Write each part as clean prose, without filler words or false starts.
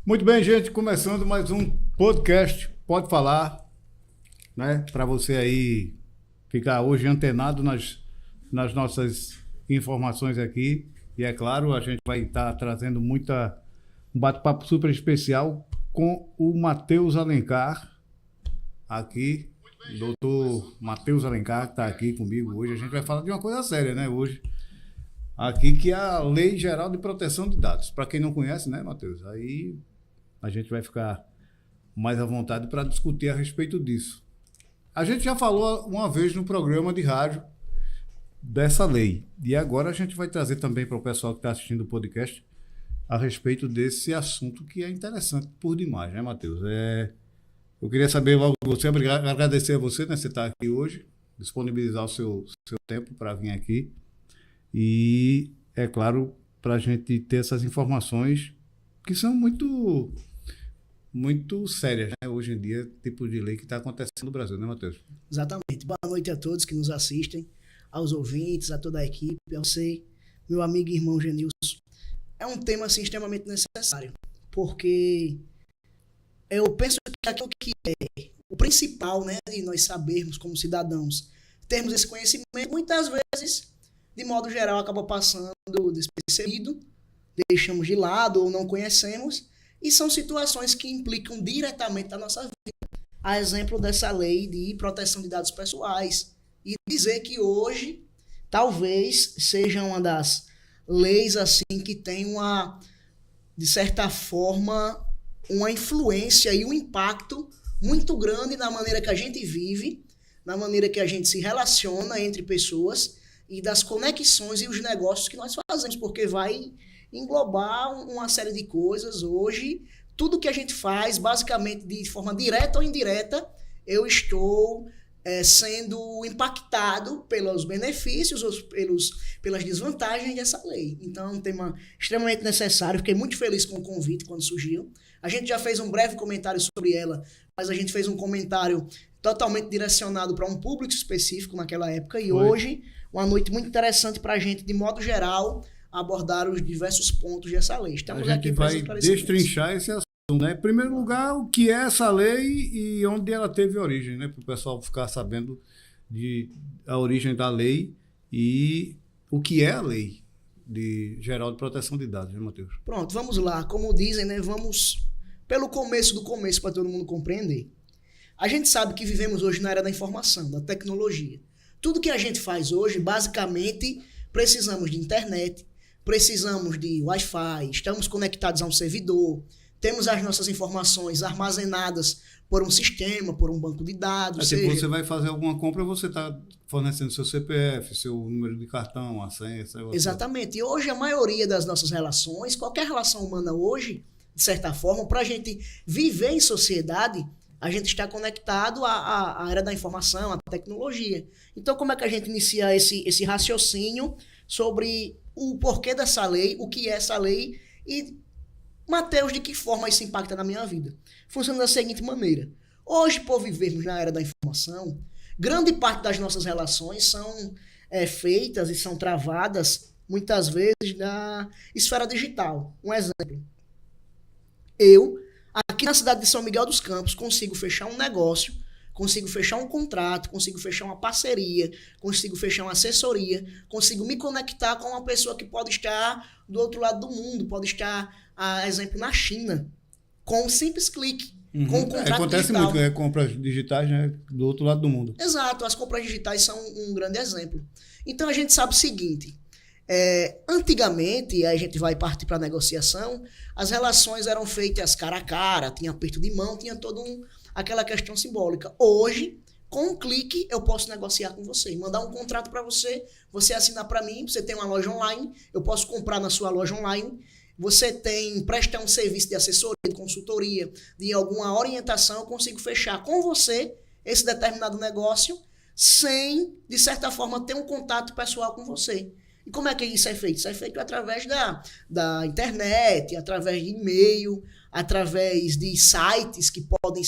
Muito bem, gente, começando mais um podcast, pode falar, né? Para você aí ficar hoje antenado nas nossas informações aqui. E é claro, a gente vai estar trazendo um bate-papo super especial com o Matheus Alencar, aqui, doutor Matheus Alencar, que está aqui comigo hoje. A gente vai falar de uma coisa séria, né, hoje, aqui, que é a Lei Geral de Proteção de Dados. Para quem não conhece, né, Matheus, aí a gente vai ficar mais à vontade para discutir a respeito disso. A gente já falou uma vez no programa de rádio dessa lei, e agora a gente vai trazer também para o pessoal que está assistindo o podcast a respeito desse assunto que é interessante por demais, né, Matheus? Eu queria saber logo de você, agradecer a você, né, você estar aqui hoje, disponibilizar o seu tempo para vir aqui e, é claro, para a gente ter essas informações que são muito sérias, né? Hoje em dia, tipo de lei que está acontecendo no Brasil, né, Matheus? Exatamente. Boa noite a todos que nos assistem, aos ouvintes, a toda a equipe, a você, meu amigo e irmão Genilson. É um tema assim, extremamente necessário, porque eu penso que aquilo que é o principal, né, de nós sabermos como cidadãos, termos esse conhecimento, muitas vezes, de modo geral, acaba passando despercebido, deixamos de lado ou não conhecemos, e são situações que implicam diretamente a nossa vida. A exemplo dessa lei de proteção de dados pessoais. E dizer que hoje, talvez, seja uma das leis assim que tem de certa forma, uma influência e um impacto muito grande na maneira que a gente vive, na maneira que a gente se relaciona entre pessoas e das conexões e os negócios que nós fazemos, porque vai englobar uma série de coisas. Hoje, tudo que a gente faz, basicamente, de forma direta ou indireta, eu estou sendo impactado pelos benefícios ou pelas desvantagens dessa lei. Então, é um tema extremamente necessário. Fiquei muito feliz com o convite quando surgiu. A gente já fez um breve comentário sobre ela, mas a gente fez um comentário totalmente direcionado para um público específico naquela época. E hoje, uma noite muito interessante para a gente, de modo geral, abordar os diversos pontos dessa lei. Estamos aqui para destrinchar esse assunto, né? Em primeiro lugar, o que é essa lei e onde ela teve origem, né? Para o pessoal ficar sabendo a origem da lei e o que é a Lei Geral de Proteção de Dados, né, Matheus? Pronto, vamos lá. Como dizem, né? Vamos pelo começo do começo para todo mundo compreender. A gente sabe que vivemos hoje na era da informação, da tecnologia. Tudo que a gente faz hoje, basicamente, precisamos de internet, precisamos de Wi-Fi, estamos conectados a um servidor, temos as nossas informações armazenadas por um sistema, por um banco de dados. Se você vai fazer alguma compra, você está fornecendo seu CPF, seu número de cartão, a senha. Exatamente. E hoje a maioria das nossas relações, qualquer relação humana hoje, de certa forma, para a gente viver em sociedade, a gente está conectado à era da informação, à tecnologia. Então, como é que a gente inicia esse raciocínio sobre o porquê dessa lei, o que é essa lei e, Matheus, de que forma isso impacta na minha vida? Funciona da seguinte maneira. Hoje, por vivermos na era da informação, grande parte das nossas relações são feitas e são travadas, muitas vezes, na esfera digital. Um exemplo. Eu, aqui na cidade de São Miguel dos Campos, consigo fechar um negócio, consigo fechar um contrato, consigo fechar uma parceria, consigo fechar uma assessoria, consigo me conectar com uma pessoa que pode estar do outro lado do mundo, pode estar, a exemplo, na China, com um simples clique, com um contrato acontece digital. Acontece muito, compras digitais, né, do outro lado do mundo. Exato, as compras digitais são um grande exemplo. Então a gente sabe o seguinte, antigamente, a gente vai partir para a negociação, as relações eram feitas cara a cara, tinha aperto de mão, tinha toda aquela questão simbólica. Hoje, com um clique, eu posso negociar com você, mandar um contrato para você, você assinar para mim, você tem uma loja online, eu posso comprar na sua loja online, você presta um serviço de assessoria, de consultoria, de alguma orientação, eu consigo fechar com você esse determinado negócio sem, de certa forma, ter um contato pessoal com você. E como é que isso é feito? Isso é feito através da internet, através de e-mail, através de sites que podem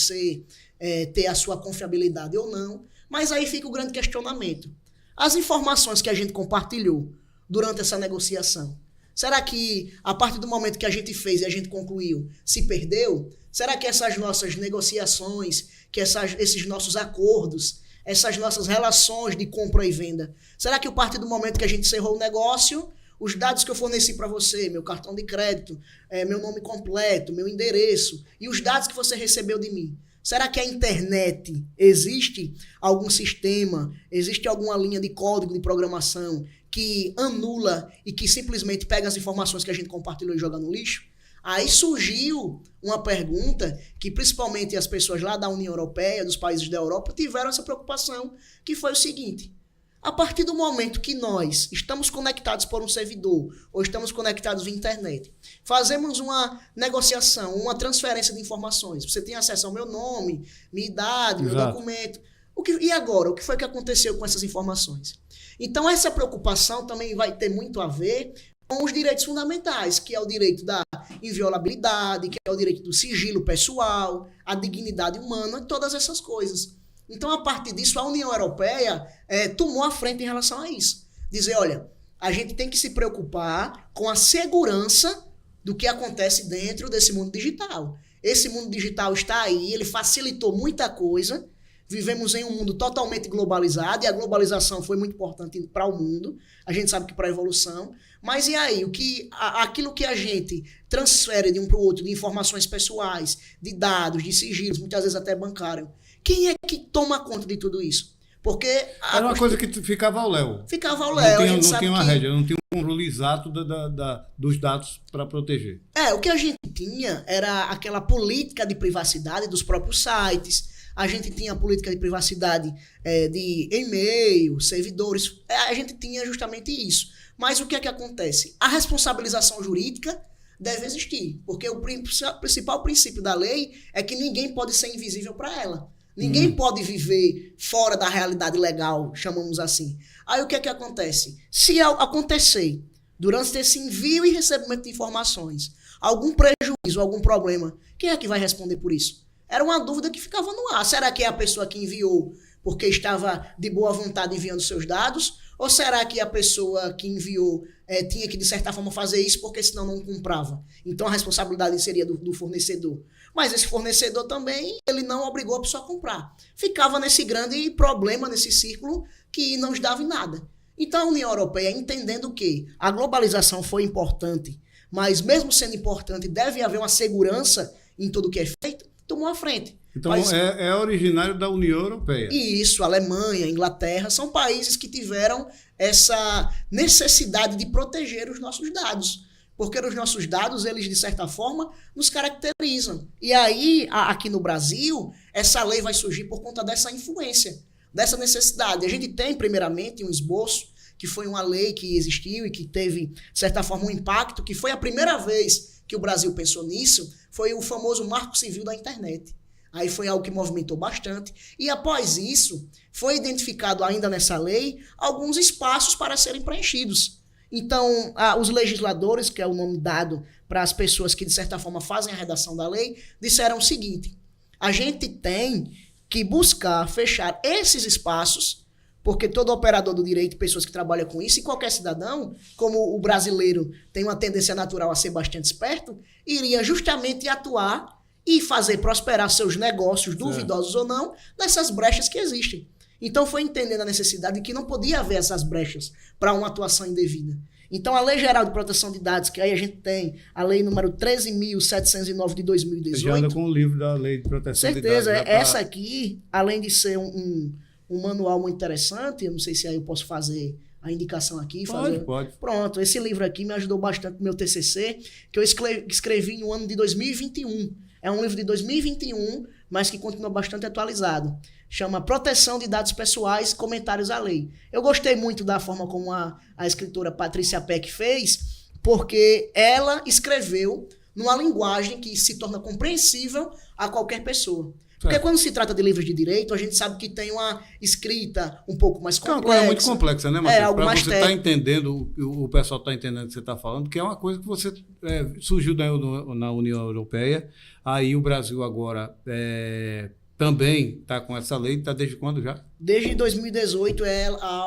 ter a sua confiabilidade ou não. Mas aí fica o grande questionamento. As informações que a gente compartilhou durante essa negociação Será que, a partir do momento que a gente fez e a gente concluiu, se perdeu? Será que essas nossas negociações, que esses nossos acordos, essas nossas relações de compra e venda, será que a partir do momento que a gente encerrou o negócio, os dados que eu forneci para você, meu cartão de crédito, meu nome completo, meu endereço e os dados que você recebeu de mim, será que a internet existe algum sistema, existe alguma linha de código de programação que anula e que simplesmente pega as informações que a gente compartilhou e joga no lixo? Aí surgiu uma pergunta que principalmente as pessoas lá da União Europeia, dos países da Europa, tiveram essa preocupação, que foi o seguinte: a partir do momento que nós estamos conectados por um servidor ou estamos conectados via internet, fazemos uma negociação, uma transferência de informações, você tem acesso ao meu nome, minha idade, meu documento, e agora? O que foi que aconteceu com essas informações? Então essa preocupação também vai ter muito a ver com os direitos fundamentais, que é o direito da inviolabilidade, que é o direito do sigilo pessoal, a dignidade humana, todas essas coisas. Então, a partir disso, a União Europeia tomou a frente em relação a isso. Dizer, olha, a gente tem que se preocupar com a segurança do que acontece dentro desse mundo digital. Esse mundo digital está aí, ele facilitou muita coisa. Vivemos em um mundo totalmente globalizado e a globalização foi muito importante para o mundo. A gente sabe que para a evolução. Mas e aí? Aquilo que a gente transfere de um para o outro, de informações pessoais, de dados, de sigilos, muitas vezes até bancário, quem é que toma conta de tudo isso? Porque era uma coisa que ficava ao léu. Ficava ao léu. Não tinha uma rédea, não tinha um controle exato dos dados para proteger. O que a gente tinha era aquela política de privacidade dos próprios sites. A gente tinha a política de privacidade de e-mail, servidores. A gente tinha justamente isso. Mas o que é que acontece? A responsabilização jurídica deve existir. Porque o principal princípio da lei é que ninguém pode ser invisível para ela. Ninguém pode viver fora da realidade legal, chamamos assim. Aí o que é que acontece? Se acontecer, durante esse envio e recebimento de informações, algum prejuízo, algum problema, quem é que vai responder por isso? Era uma dúvida que ficava no ar. Será que é a pessoa que enviou porque estava de boa vontade enviando seus dados? Ou será que a pessoa que enviou tinha que, de certa forma, fazer isso porque senão não comprava? Então a responsabilidade seria do fornecedor. Mas esse fornecedor também, ele não obrigou a pessoa a comprar. Ficava nesse grande problema, nesse círculo, que não dava em nada. Então a União Europeia, entendendo que a globalização foi importante, mas mesmo sendo importante, deve haver uma segurança em tudo que é feito, tomou a frente. Então é originário da União Europeia. Isso, Alemanha, Inglaterra, são países que tiveram essa necessidade de proteger os nossos dados. Porque os nossos dados, eles, de certa forma, nos caracterizam. E aí, aqui no Brasil, essa lei vai surgir por conta dessa influência, dessa necessidade. A gente tem, primeiramente, um esboço, que foi uma lei que existiu e que teve, de certa forma, um impacto, que foi a primeira vez que o Brasil pensou nisso, foi o famoso Marco Civil da Internet. Aí foi algo que movimentou bastante. E após isso, foi identificado ainda nessa lei alguns espaços para serem preenchidos. Então, os legisladores, que é o nome dado para as pessoas que, de certa forma, fazem a redação da lei, disseram o seguinte: a gente tem que buscar fechar esses espaços, porque todo operador do direito, pessoas que trabalham com isso, e qualquer cidadão, como o brasileiro tem uma tendência natural a ser bastante esperto, iria justamente atuar e fazer prosperar seus negócios, duvidosos ou não, nessas brechas que existem. Então foi entendendo a necessidade de que não podia haver essas brechas para uma atuação indevida. Então a Lei Geral de Proteção de Dados, que aí a gente tem a Lei número 13.709 de 2018... Você já anda com o livro da Lei de Proteção de Dados. Certeza, essa aqui, além de ser um manual muito interessante, eu não sei se aí eu posso fazer a indicação aqui. Pode. Pronto, esse livro aqui me ajudou bastante no meu TCC, que eu escrevi no ano de 2021. É um livro de 2021, mas que continua bastante atualizado. Chama Proteção de Dados Pessoais, Comentários à Lei. Eu gostei muito da forma como a escritora Patrícia Peck fez, porque ela escreveu numa linguagem que se torna compreensível a qualquer pessoa. Porque quando se trata de livros de direito, a gente sabe que tem uma escrita um pouco mais complexa. É uma coisa muito complexa, né, Matheus? Algo mais você estar entendendo, o pessoal está entendendo o que você está falando, que é uma coisa que você surgiu na União Europeia. Aí o Brasil agora também está com essa lei. Está desde quando já? Desde 2018.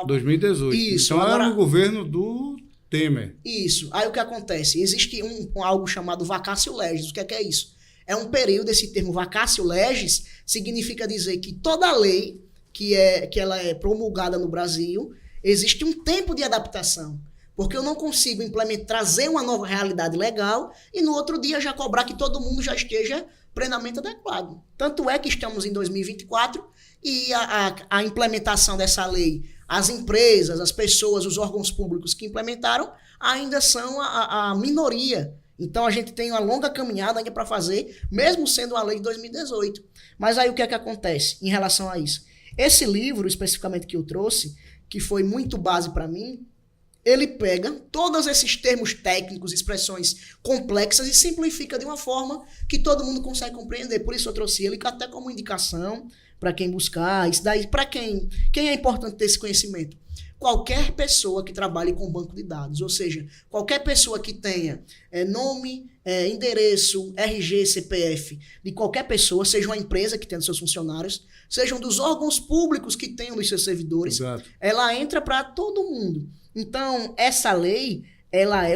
2018. Isso. Então agora... era no governo do Temer. Isso. Aí o que acontece? Existe algo chamado vacatio legis. O que é isso? É um período, esse termo vacatio legis significa dizer que toda lei que ela é promulgada no Brasil, existe um tempo de adaptação. Porque eu não consigo trazer uma nova realidade legal e no outro dia já cobrar que todo mundo já esteja plenamente adequado. Tanto é que estamos em 2024 e a implementação dessa lei, as empresas, as pessoas, os órgãos públicos que implementaram ainda são a minoria. Então a gente tem uma longa caminhada ainda para fazer, mesmo sendo a lei de 2018. Mas aí o que é que acontece em relação a isso? Esse livro, especificamente que eu trouxe, que foi muito base para mim, ele pega todos esses termos técnicos, expressões complexas e simplifica de uma forma que todo mundo consegue compreender. Por isso eu trouxe ele até como indicação para quem buscar. Isso daí, para quem é importante ter esse conhecimento? Qualquer pessoa que trabalhe com banco de dados, ou seja, qualquer pessoa que tenha nome, endereço, RG, CPF, de qualquer pessoa, seja uma empresa que tenha seus funcionários, sejam dos órgãos públicos que tenham dos seus servidores, Exato. Ela entra para todo mundo. Então, essa lei,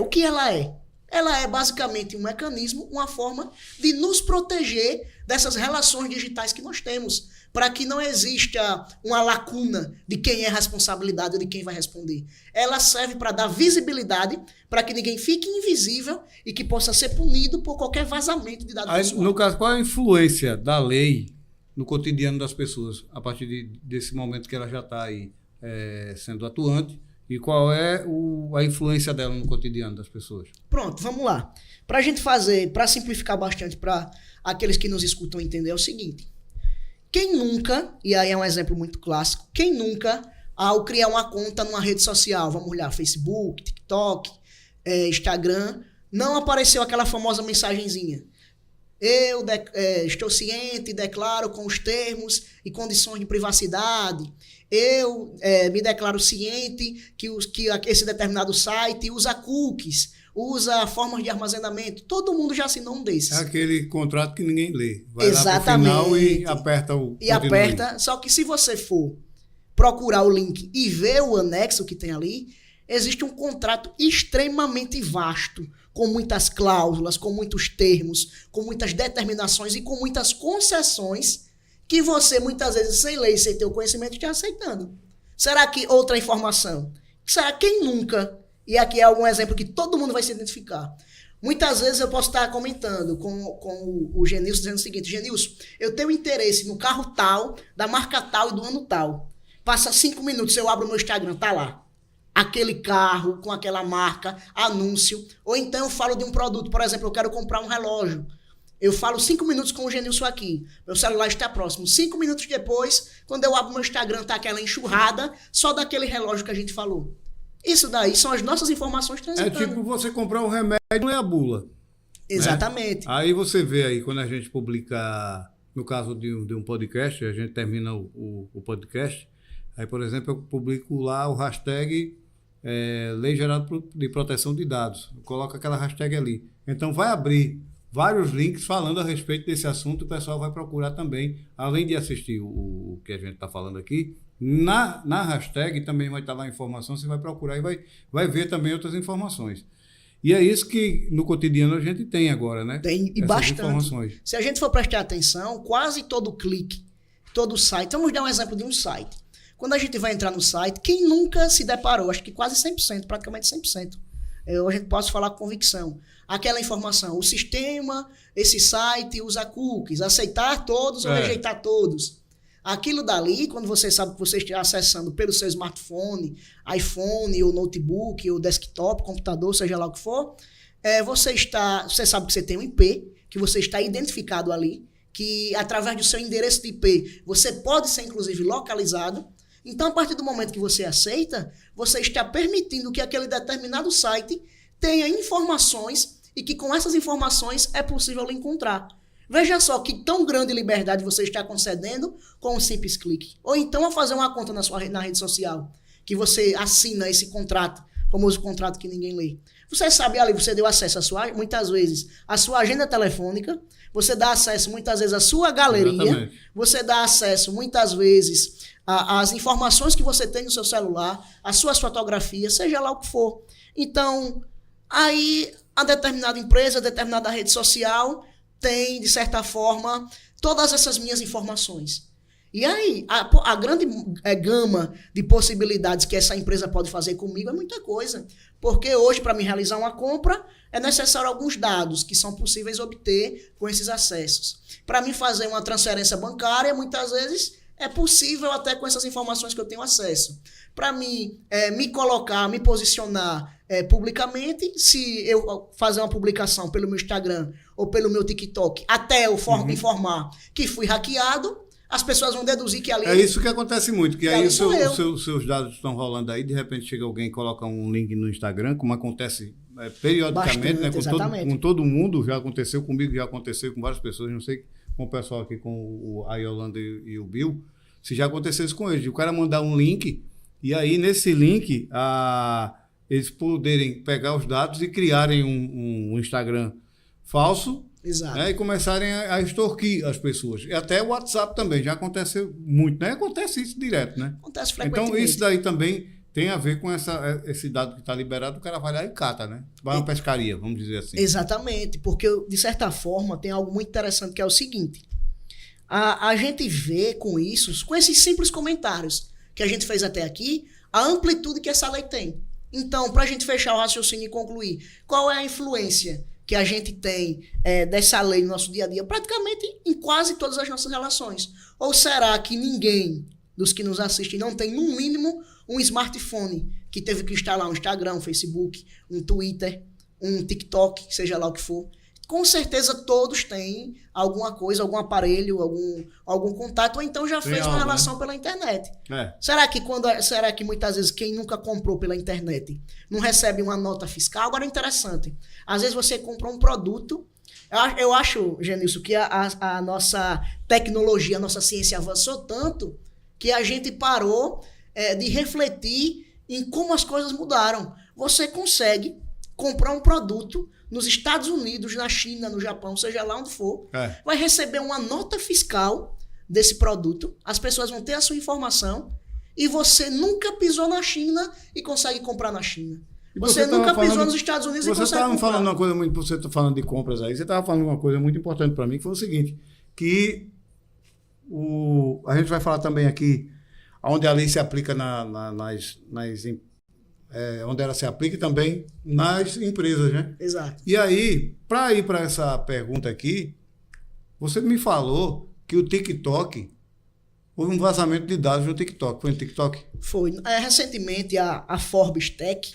o que ela é? Ela é basicamente um mecanismo, uma forma de nos proteger dessas relações digitais que nós temos, para que não exista uma lacuna de quem é a responsabilidade ou de quem vai responder. Ela serve para dar visibilidade, para que ninguém fique invisível e que possa ser punido por qualquer vazamento de dados pessoais. No caso, qual é a influência da lei no cotidiano das pessoas, a partir desse momento que ela já está aí sendo atuante? E qual é a influência dela no cotidiano das pessoas? Pronto, vamos lá. Para a gente para simplificar bastante para aqueles que nos escutam entender, é o seguinte. Quem nunca, e aí é um exemplo muito clássico, quem nunca, ao criar uma conta numa rede social, vamos olhar, Facebook, TikTok, Instagram, não apareceu aquela famosa mensagenzinha. Eu estou ciente e declaro com os termos e condições de privacidade. Eu me declaro ciente que esse determinado site usa cookies, usa formas de armazenamento. Todo mundo já assinou um desses. É aquele contrato que ninguém lê. Vai Exatamente. Lá pro final e aperta o... E aperta, só que se você for procurar o link e ver o anexo que tem ali, existe um contrato extremamente vasto, com muitas cláusulas, com muitos termos, com muitas determinações e com muitas concessões que você, muitas vezes, sem lei, sem ter o conhecimento, está aceitando. Será que outra informação? Será quem nunca? E aqui é algum exemplo que todo mundo vai se identificar. Muitas vezes eu posso estar comentando com o Genilson dizendo o seguinte: Genilson, eu tenho interesse no carro tal, da marca tal e do ano tal. Passa 5 minutos, eu abro o meu Instagram, tá lá. Aquele carro com aquela marca, anúncio. Ou então eu falo de um produto, por exemplo, eu quero comprar um relógio. Eu falo 5 minutos com o Genilson aqui. Meu celular está próximo. 5 minutos depois, quando eu abro meu Instagram, tá aquela enxurrada só daquele relógio que a gente falou. Isso daí são as nossas informações transitando. É tipo você comprar um remédio e ler a bula. Exatamente. Né? Aí você vê aí, quando a gente publica, no caso de um podcast, a gente termina o podcast, aí, por exemplo, eu publico lá o hashtag Lei Geral de Proteção de Dados. Eu coloco aquela hashtag ali. Então vai abrir vários links falando a respeito desse assunto, o pessoal vai procurar também, além de assistir o que a gente está falando aqui, na hashtag também vai estar lá a informação, você vai procurar e vai ver também outras informações. E é isso que no cotidiano a gente tem agora, né? Tem, e essas bastante. Informações. Se a gente for prestar atenção, quase todo clique, todo site, vamos dar um exemplo de um site. Quando a gente vai entrar no site, quem nunca se deparou, acho que quase 100%, praticamente 100%, a gente pode falar com convicção, aquela informação, o sistema, esse site usa cookies, aceitar todos ou rejeitar todos. Aquilo dali, quando você sabe que você está acessando pelo seu smartphone, iPhone, ou notebook, ou desktop, computador, seja lá o que for, você sabe que você tem um IP, que você está identificado ali, que através do seu endereço de IP, você pode ser inclusive localizado. Então, a partir do momento que você aceita, você está permitindo que aquele determinado site tenha informações e que com essas informações é possível lhe encontrar. Veja só que tão grande liberdade você está concedendo com um simples clique. Ou então a fazer uma conta na rede social, que você assina esse contrato famoso contrato que ninguém lê. Você sabe ali, você deu acesso muitas vezes à sua agenda telefônica, você dá acesso muitas vezes à sua galeria, exatamente. Você dá acesso muitas vezes às informações que você tem no seu celular, às suas fotografias, seja lá o que for. Então, aí a determinada empresa, a determinada rede social tem, de certa forma, todas essas minhas informações. E aí, a grande gama de possibilidades que essa empresa pode fazer comigo é muita coisa. Porque hoje, para me realizar uma compra, é necessário alguns dados que são possíveis obter com esses acessos. Para mim fazer uma transferência bancária, muitas vezes é possível até com essas informações que eu tenho acesso. Para mim me colocar, me posicionar publicamente, se eu fazer uma publicação pelo meu Instagram ou pelo meu TikTok, até eu informar que fui hackeado, as pessoas vão deduzir que ali... É isso que acontece muito, que aí os seus dados estão rolando aí, de repente chega alguém e coloca um link no Instagram, como acontece periodicamente, bastante, com todo mundo, já aconteceu comigo, já aconteceu com várias pessoas, não sei com o pessoal aqui, com a Yolanda e o Bill, se já aconteceu isso com eles, o cara mandar um link, e aí nesse link, eles poderem pegar os dados e criarem um Instagram falso, exato. Né, e começarem a extorquir as pessoas. E até o WhatsApp também, já acontece muito, né? Acontece isso direto, né? Acontece frequentemente. Então, isso daí também tem a ver com esse dado que está liberado, o cara vai lá e cata, né? Vai uma pescaria, vamos dizer assim. Exatamente, porque, de certa forma, tem algo muito interessante que é o seguinte. A gente vê com isso, com esses simples comentários que a gente fez até aqui, a amplitude que essa lei tem. Então, para a gente fechar o raciocínio e concluir, qual é a influência que a gente tem dessa lei no nosso dia a dia, praticamente em quase todas as nossas relações? Ou será que ninguém dos que nos assistem não tem, no mínimo, um smartphone que teve que instalar um Instagram, um Facebook, um Twitter, um TikTok, seja lá o que for? Com certeza todos têm alguma coisa, algum aparelho, algum contato, ou então já fez uma relação pela internet. Será que muitas vezes quem nunca comprou pela internet não recebe uma nota fiscal? Agora é interessante. Às vezes você comprou um produto. Eu acho, Genilson, que a nossa tecnologia, a nossa ciência avançou tanto que a gente parou de refletir em como as coisas mudaram. Você consegue comprar um produto nos Estados Unidos, na China, no Japão, seja lá onde for, vai receber uma nota fiscal desse produto, as pessoas vão ter a sua informação e você nunca pisou na China e consegue comprar na China. Você nunca pisou nos Estados Unidos e consegue comprar. Você estava falando uma coisa muito... Você está falando de compras aí, você estava falando uma coisa muito importante para mim, que foi o seguinte, que a gente vai falar também aqui onde a lei se aplica onde ela se aplica também nas empresas, né? Exato. E aí, para ir para essa pergunta aqui, você me falou que o TikTok, houve um vazamento de dados no TikTok. Foi no TikTok? Foi. Recentemente, a Forbes Tech,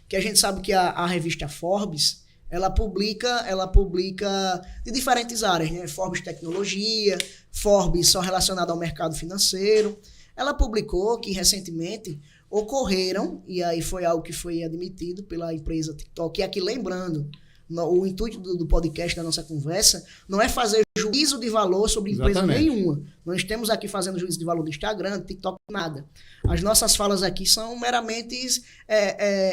que a gente sabe que a revista Forbes, ela publica de diferentes áreas, né? Forbes Tecnologia, Forbes só relacionada ao mercado financeiro. Ela publicou que recentemente ocorreram, e aí foi algo que foi admitido pela empresa TikTok, e aqui lembrando, o intuito do podcast, da nossa conversa, não é fazer juízo de valor sobre empresa nenhuma. Nós estamos aqui fazendo juízo de valor do Instagram, do TikTok, nada. As nossas falas aqui são meramente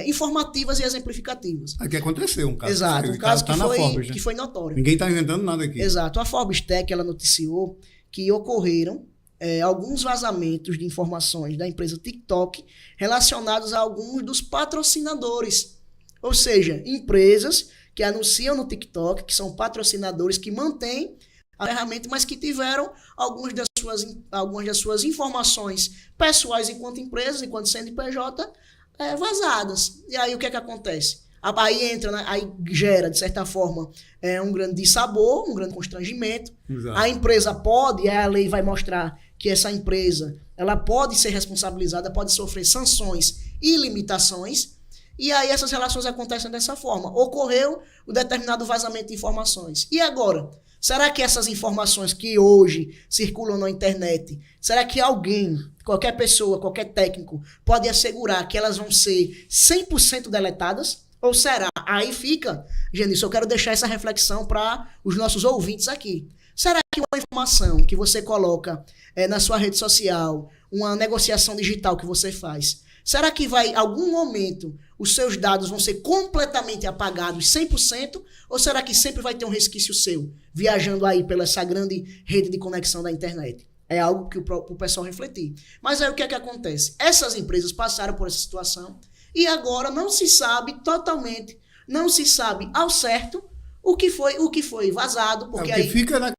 informativas e exemplificativas. Aqui aconteceu um caso. Exato, um caso que foi notório. Ninguém está inventando nada aqui. Exato. A Forbes Tech, ela noticiou que ocorreram alguns vazamentos de informações da empresa TikTok relacionados a alguns dos patrocinadores. Ou seja, empresas que anunciam no TikTok, que são patrocinadores, que mantêm a ferramenta, mas que tiveram algumas das suas informações pessoais enquanto empresas, enquanto CNPJ, vazadas. E aí o que é que acontece? Aí entra, né? Aí gera, de certa forma, um grande dissabor, um grande constrangimento. Exato. A empresa pode, a lei vai mostrar que essa empresa ela pode ser responsabilizada, pode sofrer sanções e limitações, e aí essas relações acontecem dessa forma. Ocorreu um determinado vazamento de informações. E agora? Será que essas informações que hoje circulam na internet, será que alguém, qualquer pessoa, qualquer técnico, pode assegurar que elas vão ser 100% deletadas? Ou será? Aí fica, Genilson, eu quero deixar essa reflexão para os nossos ouvintes aqui. Será que uma informação que você coloca na sua rede social, uma negociação digital que você faz, será que vai, em algum momento, os seus dados vão ser completamente apagados 100%? Ou será que sempre vai ter um resquício seu viajando aí pela essa grande rede de conexão da internet? É algo que o pessoal refletir. Mas aí o que é que acontece? Essas empresas passaram por essa situação e agora não se sabe totalmente, não se sabe ao certo o que foi vazado. Porque aí fica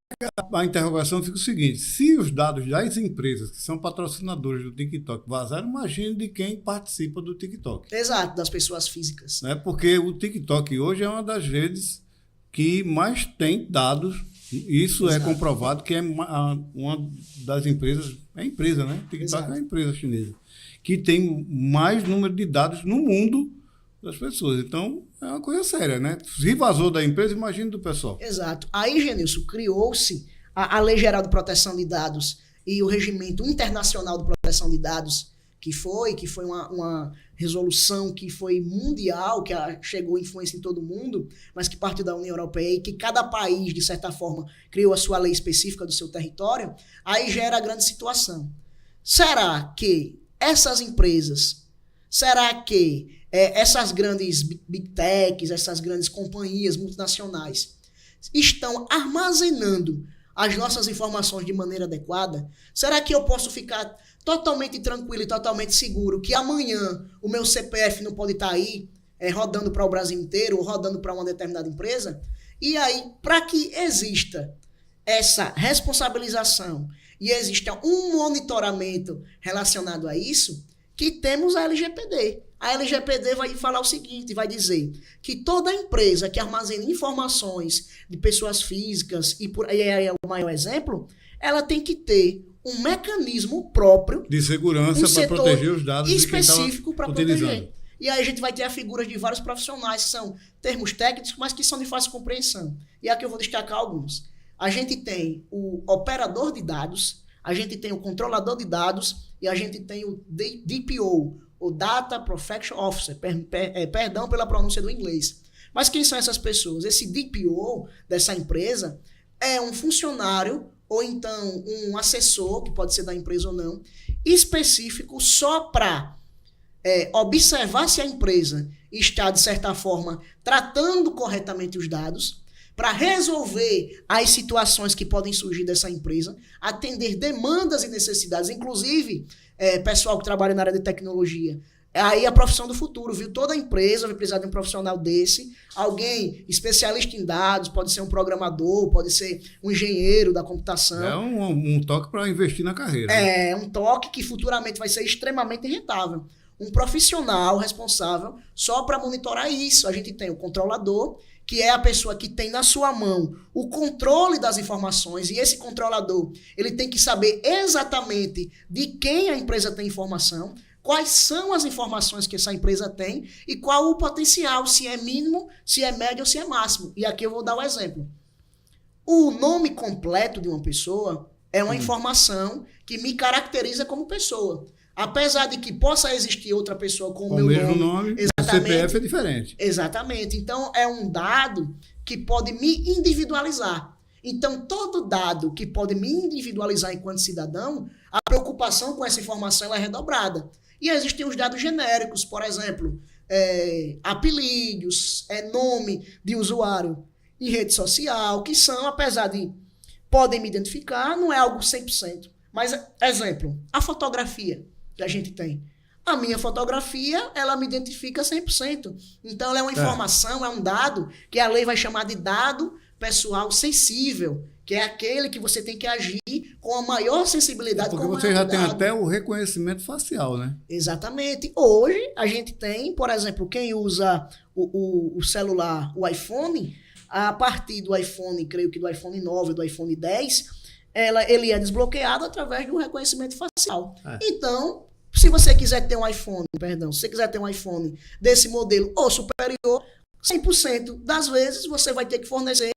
a interrogação fica o seguinte: se os dados das empresas que são patrocinadores do TikTok vazaram, imagine de quem participa do TikTok. Exato, das pessoas físicas. Porque o TikTok hoje é uma das redes que mais tem dados. Isso Exato. É comprovado que é uma das empresas, é empresa, né? TikTok Exato. É uma empresa chinesa, que tem mais número de dados no mundo das pessoas. Então, é uma coisa séria, né? Se vazou da empresa, imagine do pessoal. Exato. Aí, Genilson, criou-se a Lei Geral de Proteção de Dados e o Regimento Internacional de Proteção de Dados, que foi uma resolução que foi mundial, que chegou influência em todo mundo, mas que partiu da União Europeia e que cada país, de certa forma, criou a sua lei específica do seu território. Aí gera a grande situação. Será que essas empresas, essas grandes big techs, essas grandes companhias multinacionais estão armazenando as nossas informações de maneira adequada? Será que eu posso ficar totalmente tranquilo e totalmente seguro que amanhã o meu CPF não pode estar aí rodando para o Brasil inteiro ou rodando para uma determinada empresa? E aí, para que exista essa responsabilização e exista um monitoramento relacionado a isso, que temos a LGPD. A LGPD vai falar o seguinte, vai dizer que toda empresa que armazena informações de pessoas físicas, e aí é o maior exemplo, ela tem que ter um mecanismo próprio de segurança para proteger os dados específico para proteger. E aí a gente vai ter a figura de vários profissionais, que são termos técnicos, mas que são de fácil compreensão. E aqui eu vou destacar alguns. A gente tem o operador de dados, a gente tem o controlador de dados e a gente tem o DPO, o Data Protection Officer, perdão pela pronúncia do inglês. Mas quem são essas pessoas? Esse DPO dessa empresa é um funcionário ou então um assessor, que pode ser da empresa ou não, específico só para observar se a empresa está, de certa forma, tratando corretamente os dados, para resolver as situações que podem surgir dessa empresa, atender demandas e necessidades, inclusive pessoal que trabalha na área de tecnologia. Aí a profissão do futuro, viu? Toda empresa vai precisar de um profissional desse, alguém especialista em dados, pode ser um programador, pode ser um engenheiro da computação. É um toque para investir na carreira. É, um toque que futuramente vai ser extremamente rentável. Um profissional responsável só para monitorar isso. A gente tem o controlador, que é a pessoa que tem na sua mão o controle das informações, e esse controlador, ele tem que saber exatamente de quem a empresa tem informação, quais são as informações que essa empresa tem e qual o potencial, se é mínimo, se é médio ou se é máximo. E aqui eu vou dar um exemplo. O nome completo de uma pessoa é uma informação que me caracteriza como pessoa. Apesar de que possa existir outra pessoa com o meu mesmo nome, o CPF é diferente. Exatamente. Então, é um dado que pode me individualizar. Então, todo dado que pode me individualizar enquanto cidadão, a preocupação com essa informação ela é redobrada. E existem os dados genéricos, por exemplo, apelidos, nome de usuário em rede social, que são, apesar de podem me identificar, não é algo 100%. Mas, exemplo, a fotografia que a gente tem. A minha fotografia, ela me identifica 100%. Então, ela é uma informação, é um dado que a lei vai chamar de dado pessoal sensível, que é aquele que você tem que agir com a maior sensibilidade. Porque você já tem até o reconhecimento facial, né? Exatamente. Hoje, a gente tem, por exemplo, quem usa o celular, o iPhone, a partir do iPhone, creio que do iPhone 9, do iPhone 10, ele é desbloqueado através de um reconhecimento facial. Então, se você quiser ter um iPhone, desse modelo ou superior, 100% das vezes você vai ter que fornecer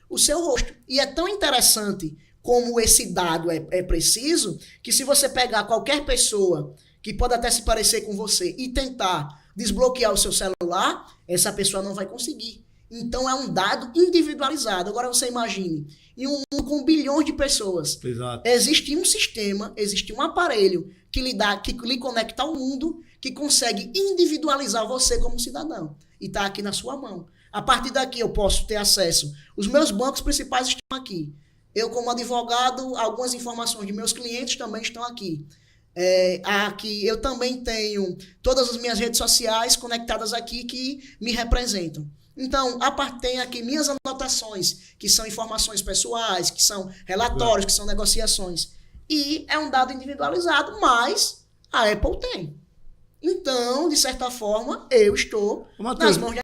o seu rosto. E é tão interessante como esse dado é preciso, que se você pegar qualquer pessoa que pode até se parecer com você e tentar desbloquear o seu celular, essa pessoa não vai conseguir. Então é um dado individualizado. Agora você imagine, em um mundo com bilhões de pessoas, Exato. existe um sistema, existe um aparelho que lhe conecta ao mundo, que consegue individualizar você como cidadão. E está aqui na sua mão. A partir daqui eu posso ter acesso. Os meus bancos principais estão aqui. Eu, como advogado, algumas informações de meus clientes também estão aqui. Aqui eu também tenho todas as minhas redes sociais conectadas aqui que me representam. Então, tem aqui minhas anotações, que são informações pessoais, que são relatórios, que são negociações. E é um dado individualizado, mas a Apple tem. Então, de certa forma, eu estou Matheus, nas mãos de...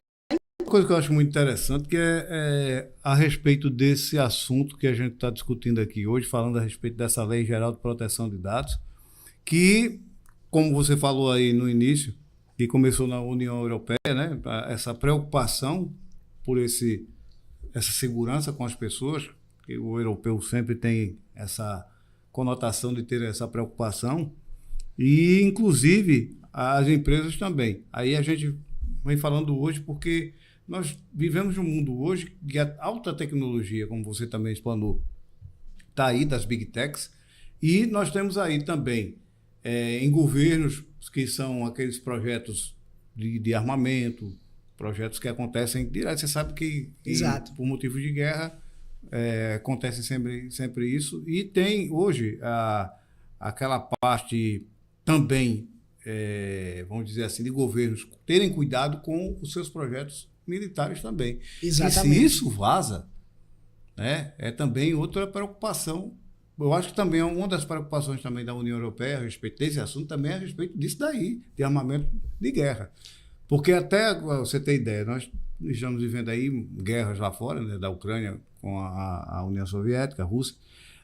uma coisa que eu acho muito interessante que é a respeito desse assunto que a gente está discutindo aqui hoje, falando a respeito dessa Lei Geral de Proteção de Dados, que, como você falou aí no início, que começou na União Europeia, né? Essa preocupação por essa segurança com as pessoas, que o europeu sempre tem essa conotação de ter essa preocupação, e inclusive as empresas também. Aí a gente vem falando hoje porque nós vivemos num mundo hoje que a alta tecnologia, como você também explanou, está aí das Big Techs, e nós temos aí também em governos que são aqueles projetos de armamento, projetos que acontecem direto. Você sabe que por motivos de guerra acontece sempre isso. E tem hoje aquela parte também, vamos dizer assim, de governos terem cuidado com os seus projetos militares também. Exatamente. E se isso vaza, né, é também outra preocupação. Eu acho que também uma das preocupações também da União Europeia a respeito desse assunto também é a respeito disso daí, de armamento de guerra. Porque até, você ter ideia, nós estamos vivendo aí guerras lá fora, né, da Ucrânia com a União Soviética, a Rússia.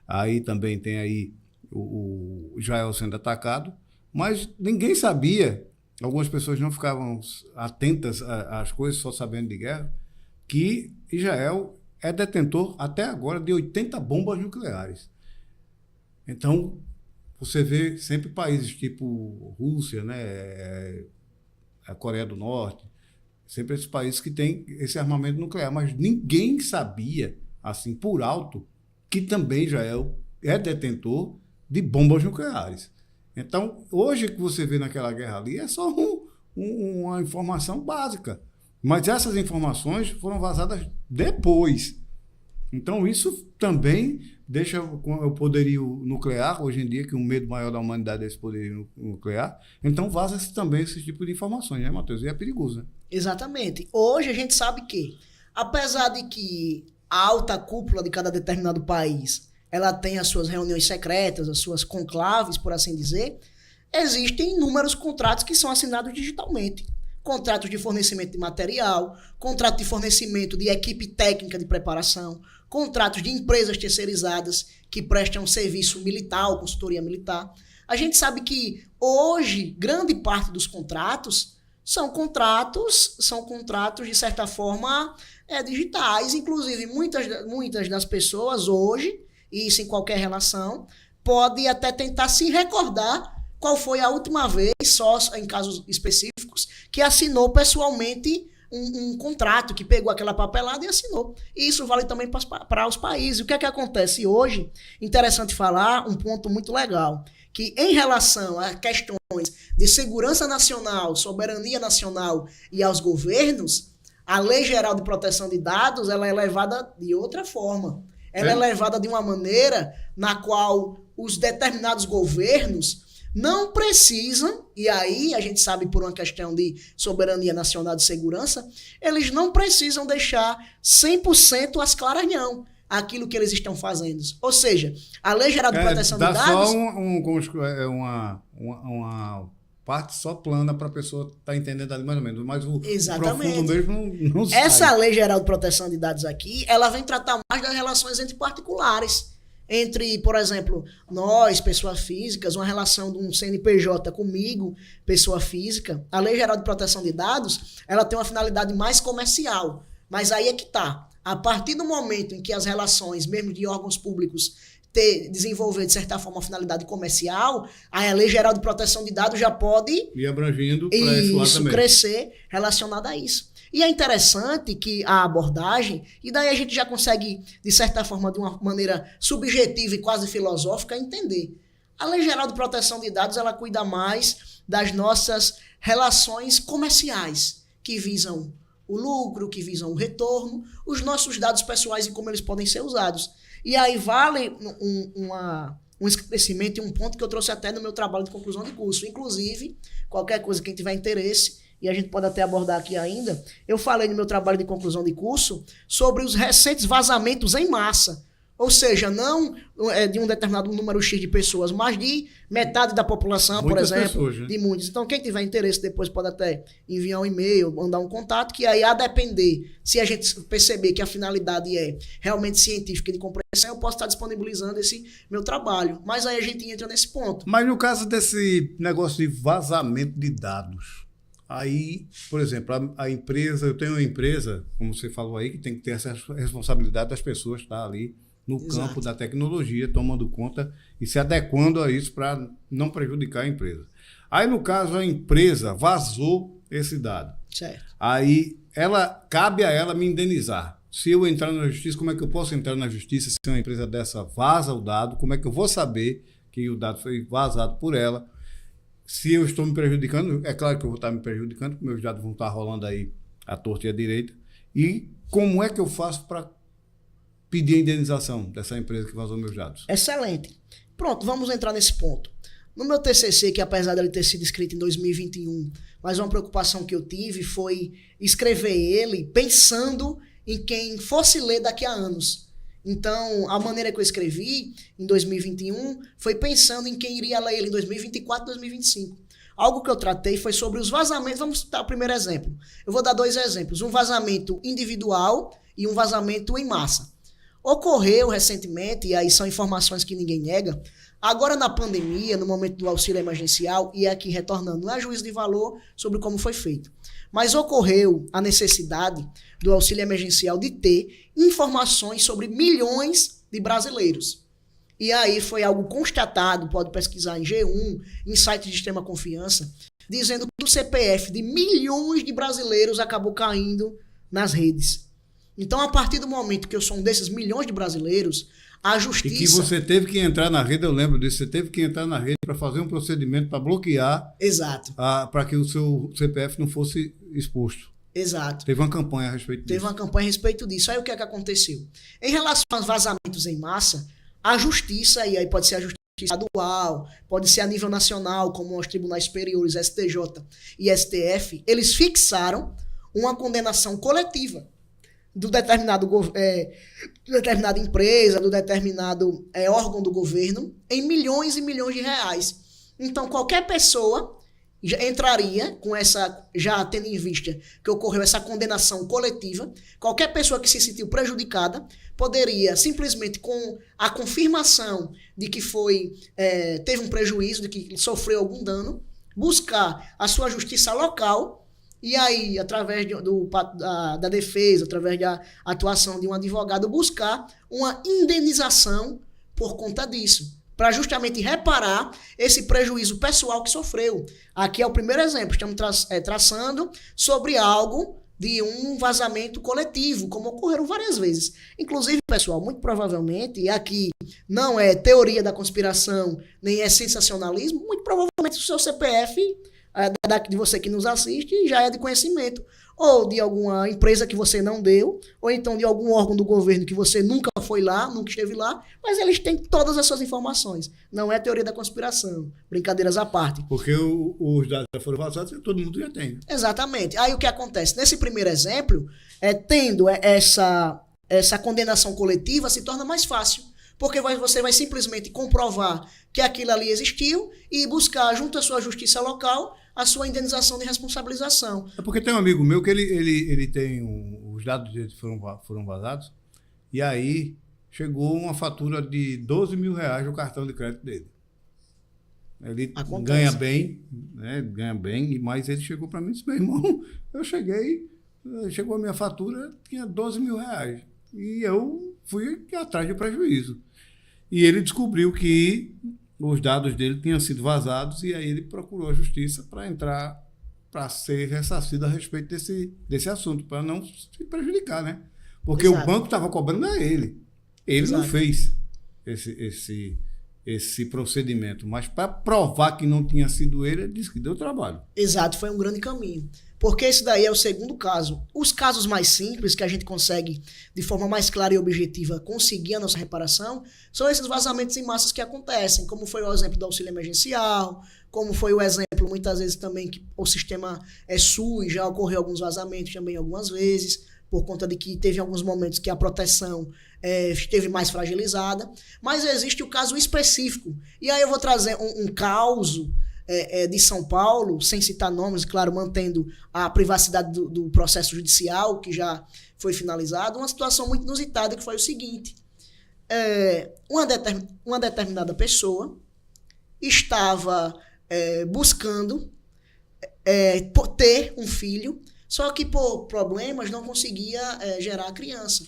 Aí também tem aí o Israel sendo atacado, mas ninguém sabia, algumas pessoas não ficavam atentas às coisas, só sabendo de guerra, que Israel é detentor até agora de 80 bombas nucleares. Então, você vê sempre países tipo Rússia, né, a Coreia do Norte, sempre esses países que têm esse armamento nuclear, mas ninguém sabia, assim, por alto, que também Israel é detentor de bombas nucleares. Então, hoje que você vê naquela guerra ali é só uma informação básica, mas essas informações foram vazadas depois. Então, isso também deixa o poderio nuclear, hoje em dia, que o medo maior da humanidade é esse poderio nuclear. Então, vaza-se também esse tipo de informações, né, Matheus? E é perigoso, né? Exatamente. Hoje a gente sabe que, apesar de que a alta cúpula de cada determinado país, ela tem as suas reuniões secretas, as suas conclaves, por assim dizer, existem inúmeros contratos que são assinados digitalmente. Contratos de fornecimento de material, contrato de fornecimento de equipe técnica de preparação, contratos de empresas terceirizadas que prestam serviço militar ou consultoria militar. A gente sabe que hoje, grande parte dos contratos são contratos, de certa forma, digitais. Inclusive, muitas das pessoas hoje, e isso em qualquer relação, pode até tentar se recordar qual foi a última vez, só em casos específicos, que assinou pessoalmente um contrato, que pegou aquela papelada e assinou. E isso vale também para os países. O que é que acontece hoje? Interessante falar, um ponto muito legal, que em relação a questões de segurança nacional, soberania nacional e aos governos, a Lei Geral de Proteção de Dados ela é levada de outra forma. Ela é levada de uma maneira na qual os determinados governos não precisam, e aí a gente sabe por uma questão de soberania nacional de segurança, eles não precisam deixar 100% às claras não, aquilo que eles estão fazendo. Ou seja, a Lei Geral de Proteção de Dados... Dá só uma parte só plana para a pessoa estar entendendo ali mais ou menos, mas o profundo mesmo não sai. Essa Lei Geral de Proteção de Dados aqui, ela vem tratar mais das relações entre particulares. Entre, por exemplo, nós, pessoas físicas, uma relação de um CNPJ comigo, pessoa física. A Lei Geral de Proteção de Dados, ela tem uma finalidade mais comercial. Mas aí é que tá. A partir do momento em que as relações, mesmo de órgãos públicos, desenvolver, de certa forma, uma finalidade comercial, aí a Lei Geral de Proteção de Dados já pode ir abrangindo para esse lado também. Crescer relacionado a isso. E é interessante que a abordagem, e daí a gente já consegue, de certa forma, de uma maneira subjetiva e quase filosófica, entender. A Lei Geral de Proteção de Dados, ela cuida mais das nossas relações comerciais, que visam o lucro, que visam o retorno, os nossos dados pessoais e como eles podem ser usados. E aí vale um esclarecimento e um ponto que eu trouxe até no meu trabalho de conclusão de curso. Inclusive, qualquer coisa, quem tiver interesse, e a gente pode até abordar aqui ainda, eu falei no meu trabalho de conclusão de curso sobre os recentes vazamentos em massa. Ou seja, não de um determinado número X de pessoas, mas de metade da população, Muitas por exemplo, pessoas, né? de muitos. Então, quem tiver interesse depois pode até enviar um e-mail, mandar um contato, que aí, a depender, se a gente perceber que a finalidade é realmente científica e de compreensão, eu posso estar disponibilizando esse meu trabalho. Mas aí a gente entra nesse ponto. Mas no caso desse negócio de vazamento de dados, aí, por exemplo, a empresa, eu tenho uma empresa, como você falou aí, que tem que ter essa responsabilidade das pessoas estar ali no Exato. campo da tecnologia, tomando conta e se adequando a isso para não prejudicar a empresa. Aí, no caso, a empresa vazou esse dado. Certo. Aí, cabe a ela me indenizar. Se eu entrar na justiça, como é que eu posso entrar na justiça se uma empresa dessa vaza o dado? Como é que eu vou saber que o dado foi vazado por ela? Se eu estou me prejudicando, é claro que eu vou estar me prejudicando, porque meus dados vão estar rolando aí à torta e à direita. E como é que eu faço para pedir a indenização dessa empresa que vazou meus dados? Excelente. Pronto, vamos entrar nesse ponto. No meu TCC, que apesar dele ter sido escrito em 2021, mas uma preocupação que eu tive foi escrever ele pensando em quem fosse ler daqui a anos. Então, a maneira que eu escrevi em 2021 foi pensando em quem iria ler ele em 2024, 2025. Algo que eu tratei foi sobre os vazamentos. Vamos dar o primeiro exemplo. Eu vou dar 2 exemplos. Um vazamento individual e um vazamento em massa. Ocorreu recentemente, e aí são informações que ninguém nega, agora na pandemia, no momento do auxílio emergencial, e aqui retornando, não é juízo de valor sobre como foi feito, mas ocorreu a necessidade do auxílio emergencial de ter informações sobre milhões de brasileiros. E aí foi algo constatado, pode pesquisar em G1, em sites de extrema confiança, dizendo que o CPF de milhões de brasileiros acabou caindo nas redes. Então, a partir do momento que eu sou um desses milhões de brasileiros, a justiça... E que você teve que entrar na rede, eu lembro disso, você teve que entrar na rede para fazer um procedimento para bloquear, Exato. para que o seu CPF não fosse exposto. Exato. Teve uma campanha a respeito disso. Teve uma campanha a respeito disso. Aí o que é que aconteceu? Em relação aos vazamentos em massa, a justiça, e aí pode ser a justiça estadual, pode ser a nível nacional, como os tribunais superiores, STJ e STF, eles fixaram uma condenação coletiva do determinada empresa, do determinado órgão do governo, em milhões e milhões de reais. Então, qualquer pessoa já entraria com essa, já tendo em vista que ocorreu essa condenação coletiva, qualquer pessoa que se sentiu prejudicada poderia, simplesmente com a confirmação de que teve um prejuízo, de que sofreu algum dano, buscar a sua justiça local. E aí, através da defesa, através da atuação de um advogado, buscar uma indenização por conta disso, para justamente reparar esse prejuízo pessoal que sofreu. Aqui é o primeiro exemplo, estamos traçando sobre algo de um vazamento coletivo, como ocorreram várias vezes. Inclusive, pessoal, muito provavelmente, e aqui não é teoria da conspiração, nem é sensacionalismo, muito provavelmente o seu CPF... de você que nos assiste, já é de conhecimento, ou de alguma empresa que você não deu, ou então de algum órgão do governo que você nunca foi lá, nunca esteve lá, mas eles têm todas as suas informações. Não é teoria da conspiração, brincadeiras à parte. Porque os dados já foram vazados e todo mundo já tem. Exatamente. Aí o que acontece? Nesse primeiro exemplo, tendo essa condenação coletiva, se torna mais fácil, porque você vai simplesmente comprovar que aquilo ali existiu e buscar junto à sua justiça local a sua indenização de responsabilização. É porque tem um amigo meu que ele tem os dados dele foram vazados e aí chegou uma fatura de R$12.000 no cartão de crédito dele. Ele ganha bem, né? Ganha bem, mas ele chegou para mim e disse, meu irmão, chegou a minha fatura, tinha R$12.000 e eu fui atrás de prejuízo. E ele descobriu que os dados dele tinham sido vazados e aí ele procurou a justiça para entrar para ser ressarcido a respeito desse assunto, para não se prejudicar, né? Porque Exato. o banco estava cobrando a ele. Ele não Exato. fez esse procedimento, mas para provar que não tinha sido ele disse que deu trabalho. Exato, foi um grande caminho. Porque esse daí é o segundo caso. Os casos mais simples, que a gente consegue, de forma mais clara e objetiva, conseguir a nossa reparação, são esses vazamentos em massas que acontecem, como foi o exemplo do auxílio emergencial, como foi o exemplo, muitas vezes, também, que o sistema SUS já ocorreu alguns vazamentos também algumas vezes, por conta de que teve alguns momentos que a proteção esteve mais fragilizada. Mas existe o caso específico. E aí eu vou trazer um caso de São Paulo, sem citar nomes, claro, mantendo a privacidade do processo judicial, que já foi finalizado, uma situação muito inusitada, que foi o seguinte: uma determinada pessoa estava buscando ter um filho, só que por problemas não conseguia gerar a criança.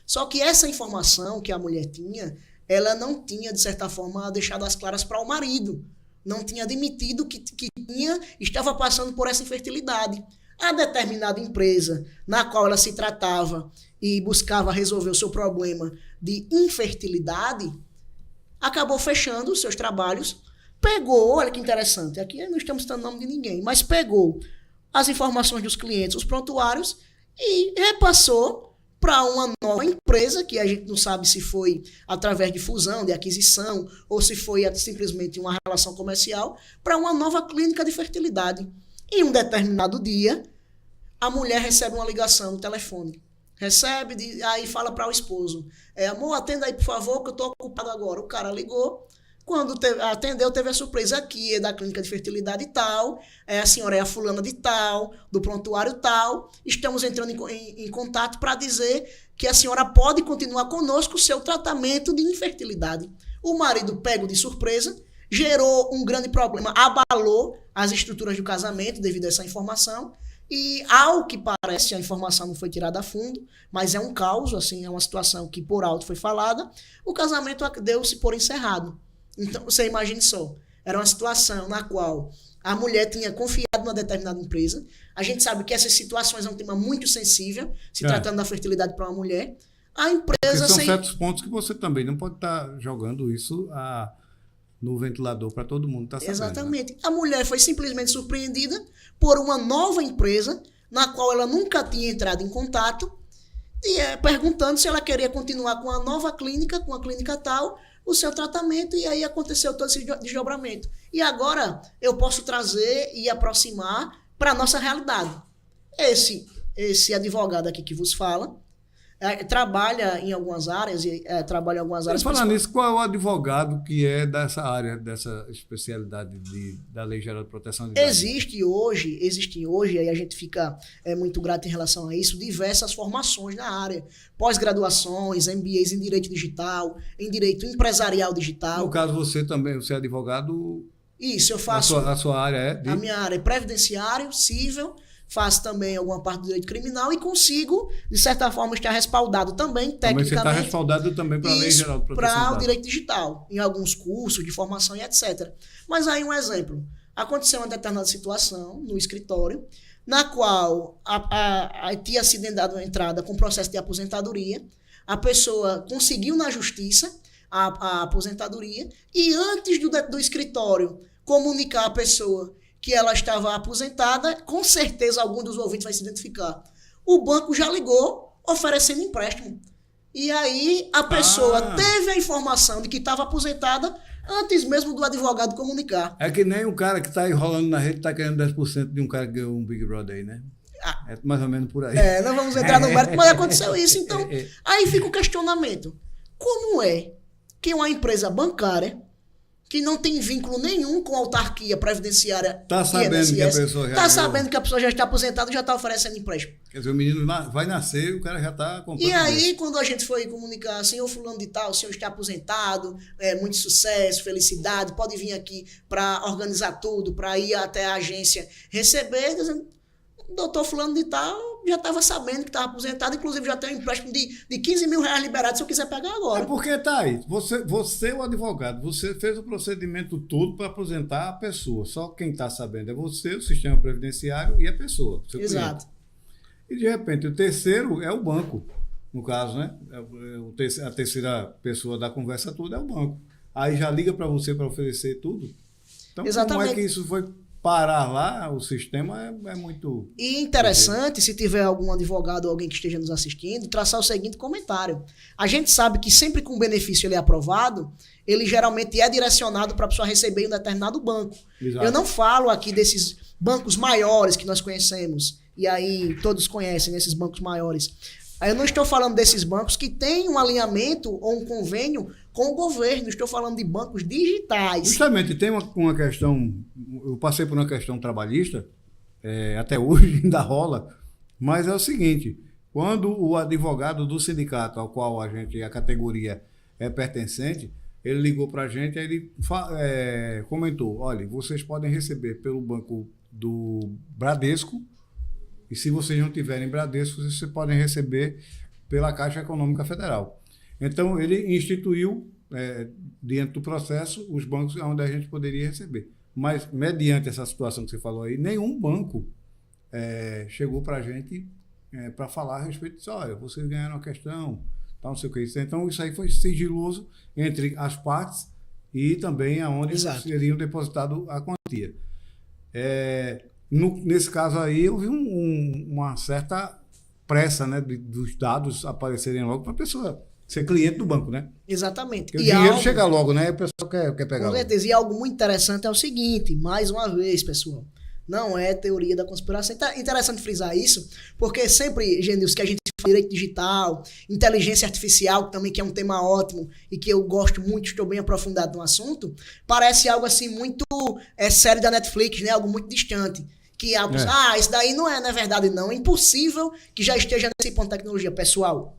Só que essa informação que a mulher tinha, ela não tinha, de certa forma, deixado as claras para o marido. Não tinha admitido que estava passando por essa infertilidade. A determinada empresa na qual ela se tratava e buscava resolver o seu problema de infertilidade, acabou fechando os seus trabalhos, pegou, olha que interessante, aqui não estamos citando o nome de ninguém, mas pegou as informações dos clientes, os prontuários, e repassou para uma nova empresa, que a gente não sabe se foi através de fusão, de aquisição, ou se foi simplesmente uma relação comercial, para uma nova clínica de fertilidade. Em um determinado dia, a mulher recebe uma ligação no telefone. Recebe, aí fala para o esposo: amor, atenda aí, por favor, que eu estou ocupado agora. O cara ligou. Quando atendeu, teve a surpresa: aqui é da clínica de fertilidade tal, a senhora é a fulana de tal, do prontuário tal, estamos entrando em contato para dizer que a senhora pode continuar conosco o seu tratamento de infertilidade. O marido, pego de surpresa, gerou um grande problema, abalou as estruturas do casamento devido a essa informação, e ao que parece, a informação não foi tirada a fundo, mas é um caos, assim, é uma situação que por alto foi falada, o casamento deu-se por encerrado. Então, você imagine só, era uma situação na qual a mulher tinha confiado numa determinada empresa. A gente sabe que essas situações é um tema muito sensível, se tratando da fertilidade para uma mulher. A empresa... Porque são certos pontos que você também não pode estar jogando isso no ventilador para todo mundo estar sabendo. Exatamente. Né? A mulher foi simplesmente surpreendida por uma nova empresa na qual ela nunca tinha entrado em contato, e perguntando se ela queria continuar com a nova clínica, com a clínica tal, o seu tratamento, e aí aconteceu todo esse desdobramento. E agora eu posso trazer e aproximar para a nossa realidade. Esse advogado aqui que vos fala, trabalha em algumas áreas, trabalha em algumas áreas. Falar nisso, qual é o advogado que é dessa área, dessa especialidade da Lei Geral de Proteção de Dados? Existem hoje, aí a gente fica muito grato em relação a isso, diversas formações na área. Pós-graduações, MBAs em Direito Digital, em Direito Empresarial Digital. No caso, você é advogado... Isso, eu faço... A sua área é? A minha área é previdenciário, civil, faço também alguma parte do direito criminal e consigo, de certa forma, estar respaldado também, tecnicamente. Mas você está respaldado também para a Lei Geral de Proteção de Dados. Para o direito digital, em alguns cursos de formação e etc. Mas aí um exemplo. Aconteceu uma determinada situação no escritório, na qual tinha sido dado entrada com processo de aposentadoria, a pessoa conseguiu na justiça a aposentadoria, e antes do escritório comunicar à pessoa que ela estava aposentada, com certeza algum dos ouvintes vai se identificar. O banco já ligou oferecendo empréstimo. E aí a pessoa teve a informação de que estava aposentada antes mesmo do advogado comunicar. É que nem um cara que está enrolando na rede está querendo 10% de um cara que ganhou um Big Brother aí, né? É mais ou menos por aí. Não vamos entrar no mérito, mas aconteceu isso. Então, aí fica o questionamento. Como é que uma empresa bancária que não tem vínculo nenhum com a autarquia previdenciária, está sabendo que a pessoa já está sabendo que a pessoa já está aposentada e já está oferecendo empréstimo? Quer dizer, o menino vai nascer, o cara já está comprando. E aí, quando a gente foi comunicar, senhor fulano de tal, o senhor está aposentado, muito sucesso, felicidade, pode vir aqui para organizar tudo, para ir até a agência receber, dizendo, doutor fulano de tal já estava sabendo que estava aposentado, inclusive já tem um empréstimo de 15 mil reais liberado se eu quiser pegar agora. É porque tá aí, você o advogado, você fez o procedimento todo para aposentar a pessoa. Só quem está sabendo é você, o sistema previdenciário e a pessoa. Exato. Cliente. E de repente o terceiro é o banco, no caso, né? A terceira pessoa da conversa toda é o banco. Aí já liga para você para oferecer tudo. Então, Exatamente. como é que isso foi parar lá? O sistema é muito... E interessante, se tiver algum advogado ou alguém que esteja nos assistindo, traçar o seguinte comentário. A gente sabe que sempre que um benefício ele é aprovado, ele geralmente é direcionado para a pessoa receber em um determinado banco. Exato. Eu não falo aqui desses bancos maiores que nós conhecemos, e aí todos conhecem esses bancos maiores. Eu não estou falando desses bancos que têm um alinhamento ou um convênio com o governo. Estou falando de bancos digitais. Justamente, tem uma questão... Eu passei por uma questão trabalhista, até hoje ainda rola, mas é o seguinte, quando o advogado do sindicato ao qual a categoria é pertencente, ele ligou para a gente e ele comentou, olha, vocês podem receber pelo banco do Bradesco, e se vocês não tiverem Bradesco, vocês podem receber pela Caixa Econômica Federal. Então, ele instituiu, dentro do processo, os bancos onde a gente poderia receber. Mas, mediante essa situação que você falou aí, nenhum banco chegou para a gente para falar a respeito disso. Olha, vocês ganharam a questão, tal, não sei o que. Então, isso aí foi sigiloso entre as partes e também aonde seriam depositado a quantia. Nesse caso aí, houve uma certa pressa, né, dos dados aparecerem logo para a pessoa ser cliente do banco, né? Exatamente. Porque o dinheiro chega logo, né? E a pessoa quer pegar com certeza. logo. E algo muito interessante é o seguinte, mais uma vez, pessoal, não é teoria da conspiração. É interessante frisar isso, porque sempre, Genilson, que a gente fala direito digital, inteligência artificial, também que é um tema ótimo e que eu gosto muito, estou bem aprofundado no assunto, parece algo assim muito série da Netflix, né? Algo muito distante. Que isso daí não é verdade, não. É impossível que já esteja nesse ponto de tecnologia. Pessoal,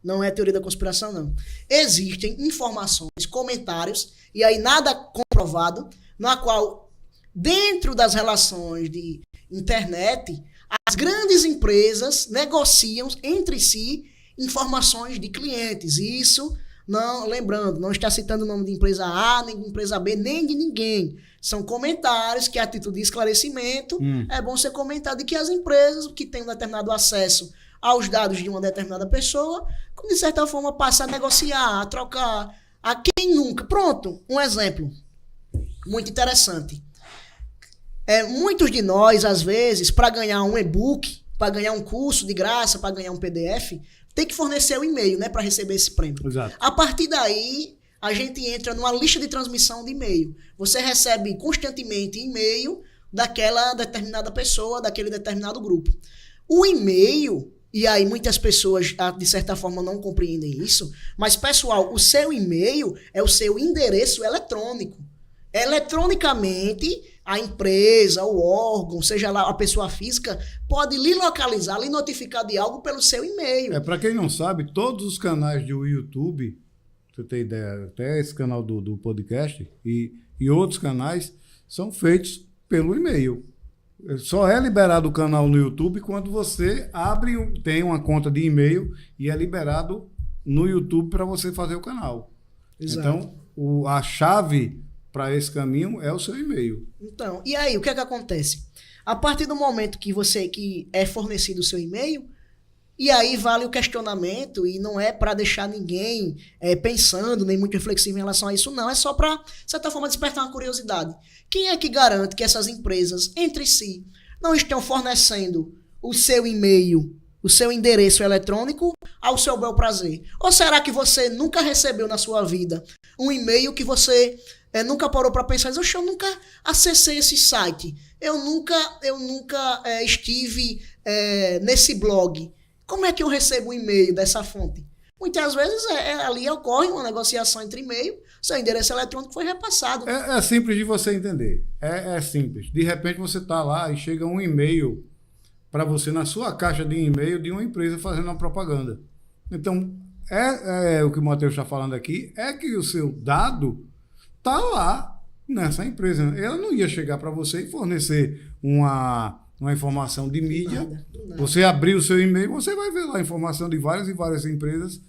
não é teoria da conspiração, não. Existem informações, comentários, e aí nada comprovado, na qual, dentro das relações de internet, as grandes empresas negociam entre si informações de clientes. E isso, não, lembrando, não está citando o nome de empresa A, nem de empresa B, nem de ninguém. São comentários que, a título de esclarecimento, é bom ser comentado de que as empresas que têm um determinado acesso aos dados de uma determinada pessoa, de certa forma, passam a negociar, a trocar. A quem nunca? Pronto, um exemplo muito interessante. Muitos de nós, às vezes, para ganhar um e-book, para ganhar um curso de graça, para ganhar um PDF, tem que fornecer o e-mail, né, para receber esse prêmio. Exato. A partir daí, a gente entra numa lista de transmissão de e-mail. Você recebe constantemente e-mail daquela determinada pessoa, daquele determinado grupo. O e-mail, e aí muitas pessoas, de certa forma, não compreendem isso, mas, pessoal, o seu e-mail é o seu endereço eletrônico. Eletronicamente, a empresa, o órgão, seja lá a pessoa física, pode lhe localizar, lhe notificar de algo pelo seu e-mail. Para quem não sabe, todos os canais do YouTube, você tem ideia, até esse canal do podcast e outros canais são feitos pelo e-mail. Só é liberado o canal no YouTube quando você tem uma conta de e-mail e é liberado no YouTube para você fazer o canal. Exato. Então, a chave para esse caminho é o seu e-mail. Então, e aí, o que é que acontece? A partir do momento que é fornecido o seu e-mail, e aí vale o questionamento, e não é para deixar ninguém pensando, nem muito reflexivo em relação a isso, não. É só para, de certa forma, despertar uma curiosidade. Quem é que garante que essas empresas, entre si, não estão fornecendo o seu e-mail, o seu endereço eletrônico ao seu bel prazer? Ou será que você nunca recebeu na sua vida um e-mail que você nunca parou para pensar, eu nunca acessei esse site, eu nunca estive nesse blog. Como é que eu recebo um e-mail dessa fonte? Muitas vezes ali ocorre uma negociação entre e-mail, seu endereço eletrônico foi repassado. É simples de você entender. É simples. De repente você está lá e chega um e-mail para você na sua caixa de e-mail de uma empresa fazendo uma propaganda. Então, o que o Matheus está falando aqui é que o seu dado está lá nessa empresa. Ela não ia chegar para você e fornecer uma uma informação de mídia. Do nada. Você abrir o seu e-mail, você vai ver lá a informação de várias e várias empresas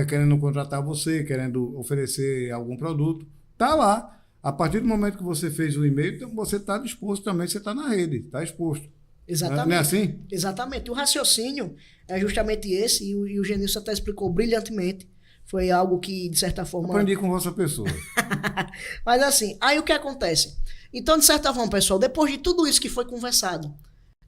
querendo contratar você, querendo oferecer algum produto. Está lá. A partir do momento que você fez o e-mail, então você está disposto também, você está na rede, está exposto. Exatamente. Não é assim? Exatamente. O raciocínio é justamente esse, e o Genilson até explicou brilhantemente. Foi algo que, de certa forma... Aprendi com vossa pessoa. Mas assim, aí o que acontece? Então, de certa forma, pessoal, depois de tudo isso que foi conversado,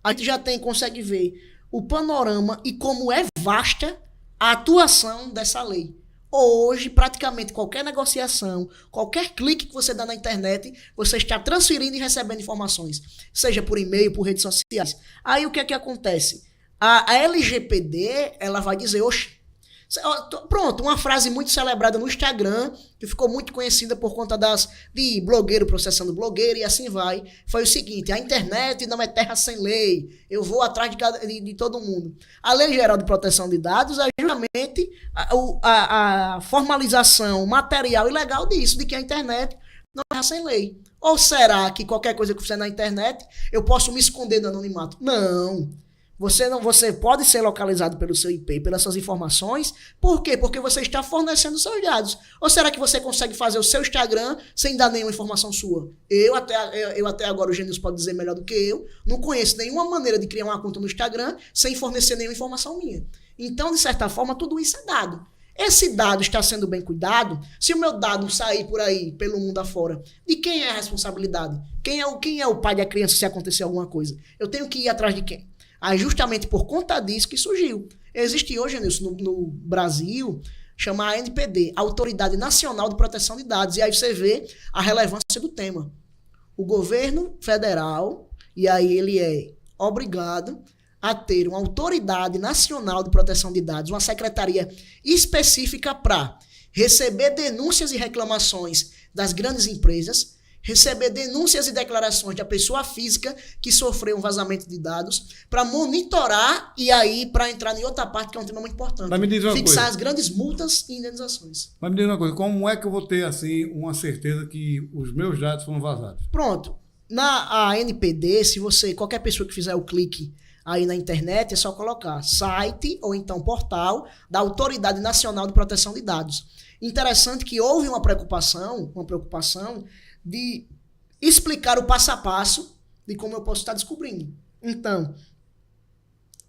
a gente já consegue ver o panorama e como é vasta a atuação dessa lei. Hoje, praticamente qualquer negociação, qualquer clique que você dá na internet, você está transferindo e recebendo informações, seja por e-mail, por redes sociais. Aí o que é que acontece? A LGPD, ela vai dizer, oxe, pronto, uma frase muito celebrada no Instagram, que ficou muito conhecida por conta de blogueiro processando blogueiro e assim vai, foi o seguinte: a internet não é terra sem lei, eu vou atrás de todo mundo. A Lei Geral de Proteção de Dados é justamente a formalização material e legal disso, de que a internet não é terra sem lei. Ou será que qualquer coisa que fizer na internet, eu posso me esconder do anonimato? Não. Você pode ser localizado pelo seu IP, pelas suas informações. Por quê? Porque você está fornecendo seus dados. Ou será que você consegue fazer o seu Instagram sem dar nenhuma informação sua? Eu até agora, o Genilson pode dizer melhor do que eu, não conheço nenhuma maneira de criar uma conta no Instagram sem fornecer nenhuma informação minha. Então, de certa forma, tudo isso é dado. Esse dado está sendo bem cuidado. Se o meu dado sair por aí, pelo mundo afora, de quem é a responsabilidade? Quem é o pai da criança se acontecer alguma coisa? Eu tenho que ir atrás de quem? Aí justamente por conta disso que surgiu. Existe hoje, Nilson, no Brasil, chama ANPD, Autoridade Nacional de Proteção de Dados. E aí você vê a relevância do tema. O governo federal, e aí ele é obrigado a ter uma Autoridade Nacional de Proteção de Dados, uma secretaria específica para receber denúncias e reclamações das grandes empresas, receber denúncias e declarações da pessoa física que sofreu um vazamento de dados, para monitorar e aí para entrar em outra parte que é um tema muito importante. Mas me diz uma fixar coisa. As grandes multas e indenizações. Mas me diz uma coisa, como é que eu vou ter assim uma certeza que os meus dados foram vazados? Pronto. Na ANPD, qualquer pessoa que fizer o clique aí na internet, é só colocar site ou então portal da Autoridade Nacional de Proteção de Dados. Interessante que houve uma preocupação de explicar o passo a passo de como eu posso estar descobrindo. Então,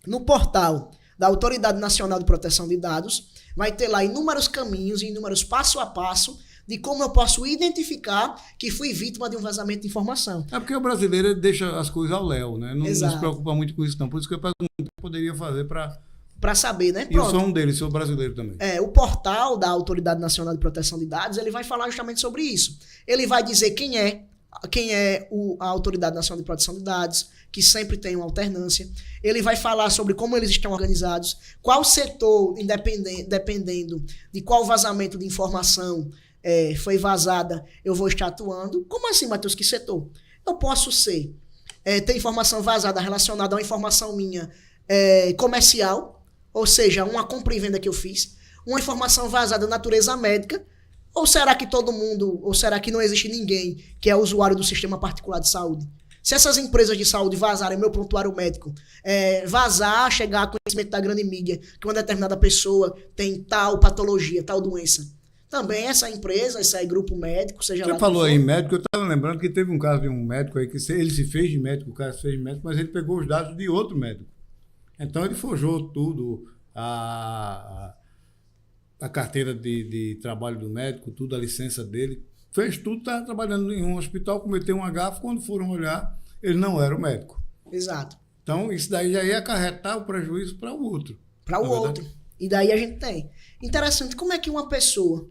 no portal da Autoridade Nacional de Proteção de Dados, vai ter lá inúmeros caminhos e inúmeros passo a passo de como eu posso identificar que fui vítima de um vazamento de informação. É porque o brasileiro deixa as coisas ao léu, né? Não se preocupa muito com isso, não. Por isso que eu pergunto o que eu poderia fazer para saber, né? Pronto. E eu sou um deles, sou brasileiro também. O portal da Autoridade Nacional de Proteção de Dados, ele vai falar justamente sobre isso. Ele vai dizer quem é a Autoridade Nacional de Proteção de Dados, que sempre tem uma alternância. Ele vai falar sobre como eles estão organizados, qual setor, dependendo de qual vazamento de informação foi vazada, eu vou estar atuando. Como assim, Matheus, que setor? Eu posso ter informação vazada relacionada a uma informação minha comercial, ou seja, uma compra e venda que eu fiz, uma informação vazada de natureza médica, ou será que não existe ninguém que é usuário do sistema particular de saúde? Se essas empresas de saúde vazarem meu prontuário médico, chegar a conhecimento da grande mídia que uma determinada pessoa tem tal patologia, tal doença, também essa empresa, esse grupo médico, seja lá... Você falou aí médico, eu estava lembrando que teve um caso de um médico aí que ele se fez de médico, o cara se fez de médico, mas ele pegou os dados de outro médico. Então ele forjou tudo, a carteira de trabalho do médico, tudo, a licença dele, fez tudo, estava trabalhando em um hospital, cometeu um gafe, quando foram olhar, ele não era o médico. Exato. Então isso daí já ia acarretar o prejuízo para o outro. Para o outro. E daí a gente tem. Interessante, como é que uma pessoa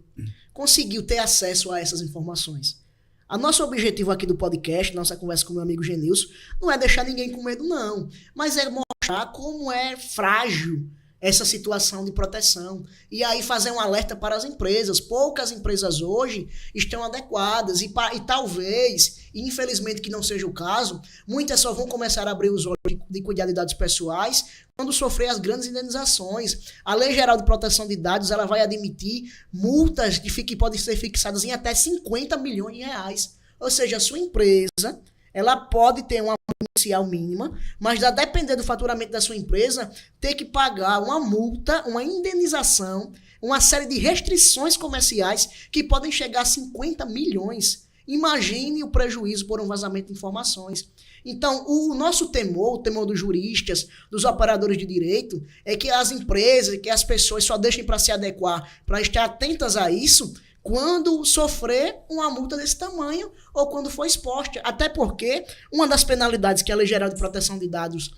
conseguiu ter acesso a essas informações? O nosso objetivo aqui do podcast, nossa conversa com o meu amigo Genilson, não é deixar ninguém com medo, não. Mas é mostrar como é frágil essa situação de proteção. E aí fazer um alerta para as empresas. Poucas empresas hoje estão adequadas e talvez, infelizmente que não seja o caso, muitas só vão começar a abrir os olhos de cuidar de dados pessoais quando sofrer as grandes indenizações. A Lei Geral de Proteção de Dados, ela vai admitir multas que podem ser fixadas em até 50 milhões de reais. Ou seja, a sua empresa, ela pode ter uma inicial mínima, mas a depender do faturamento da sua empresa, ter que pagar uma multa, uma indenização, uma série de restrições comerciais que podem chegar a 50 milhões. Imagine o prejuízo por um vazamento de informações. Então, o nosso temor, o temor dos juristas, dos operadores de direito, é que as empresas, que as pessoas só deixem para se adequar, para estar atentas a isso, quando sofrer uma multa desse tamanho ou quando for exposta. Até porque uma das penalidades que a Lei Geral de Proteção de Dados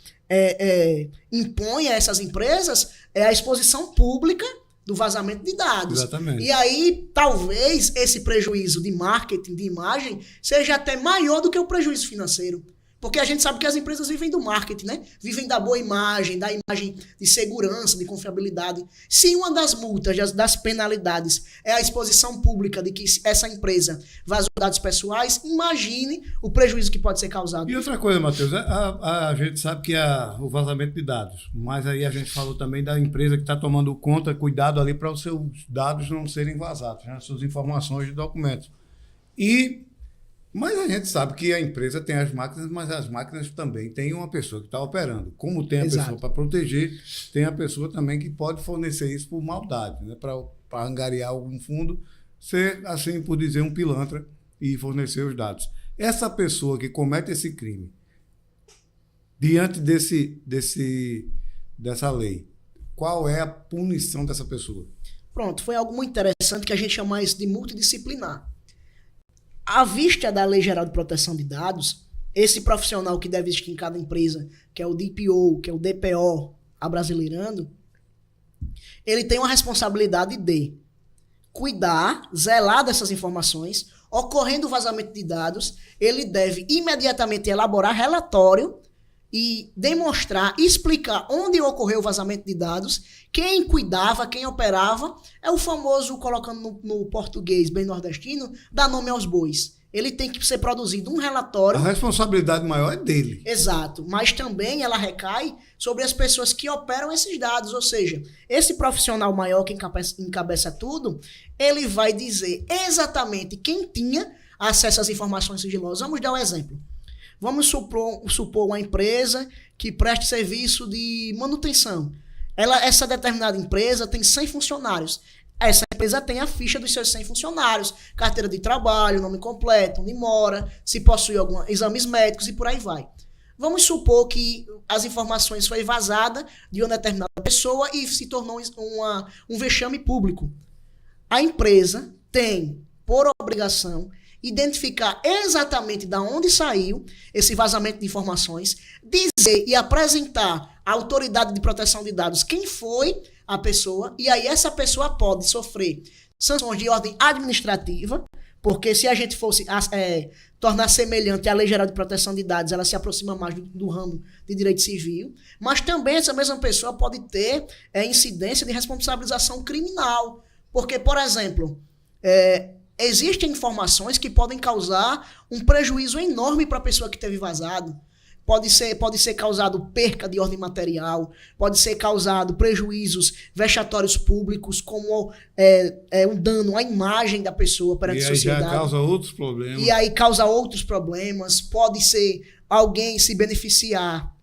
impõe a essas empresas é a exposição pública do vazamento de dados. Exatamente. E aí, talvez, esse prejuízo de marketing, de imagem, seja até maior do que o prejuízo financeiro. Porque a gente sabe que as empresas vivem do marketing, né? Vivem da boa imagem, da imagem de segurança, de confiabilidade. Se uma das multas, das penalidades, é a exposição pública de que essa empresa vazou dados pessoais, imagine o prejuízo que pode ser causado. E outra coisa, Matheus, a gente sabe que o vazamento de dados, mas aí a gente falou também da empresa que está tomando conta, cuidado ali para os seus dados não serem vazados, né? As suas informações de documentos. Mas a gente sabe que a empresa tem as máquinas, mas as máquinas também têm uma pessoa que está operando. Como tem a pessoa para proteger, tem a pessoa também que pode fornecer isso por maldade, né? Para angariar algum fundo, ser, assim por dizer, um pilantra e fornecer os dados. Essa pessoa que comete esse crime, diante dessa lei, qual é a punição dessa pessoa? Pronto, foi algo muito interessante que a gente chama isso de multidisciplinar. À vista da Lei Geral de Proteção de Dados, esse profissional que deve existir em cada empresa, que é o DPO, que é o DPO abrasileirando, ele tem uma responsabilidade de cuidar, zelar dessas informações. Ocorrendo o vazamento de dados, ele deve imediatamente elaborar relatório e demonstrar, explicar onde ocorreu o vazamento de dados, quem cuidava, quem operava, é o famoso, colocando no português bem nordestino, dar nome aos bois. Ele tem que ser produzido um relatório. A responsabilidade maior é dele. Exato, mas também ela recai sobre as pessoas que operam esses dados, ou seja, esse profissional maior que encabeça tudo, ele vai dizer exatamente quem tinha acesso às informações sigilosas. Vamos dar um exemplo. Vamos supor uma empresa que preste serviço de manutenção. Essa determinada empresa tem 100 funcionários. Essa empresa tem a ficha dos seus 100 funcionários, carteira de trabalho, nome completo, onde mora, se possui exames médicos e por aí vai. Vamos supor que as informações foram vazadas de uma determinada pessoa e se tornou um vexame público. A empresa tem, por obrigação, identificar exatamente de onde saiu esse vazamento de informações, dizer e apresentar à autoridade de proteção de dados quem foi a pessoa, e aí essa pessoa pode sofrer sanções de ordem administrativa, porque se a gente fosse tornar semelhante à Lei Geral de Proteção de Dados, ela se aproxima mais do ramo de direito civil, mas também essa mesma pessoa pode ter incidência de responsabilização criminal, porque, por exemplo, existem informações que podem causar um prejuízo enorme para a pessoa que teve vazado. Pode ser causado perca de ordem material, pode ser causado prejuízos vexatórios públicos, como um dano à imagem da pessoa perante a sociedade. E aí já causa outros problemas. E aí causa outros problemas. Pode ser alguém se beneficiar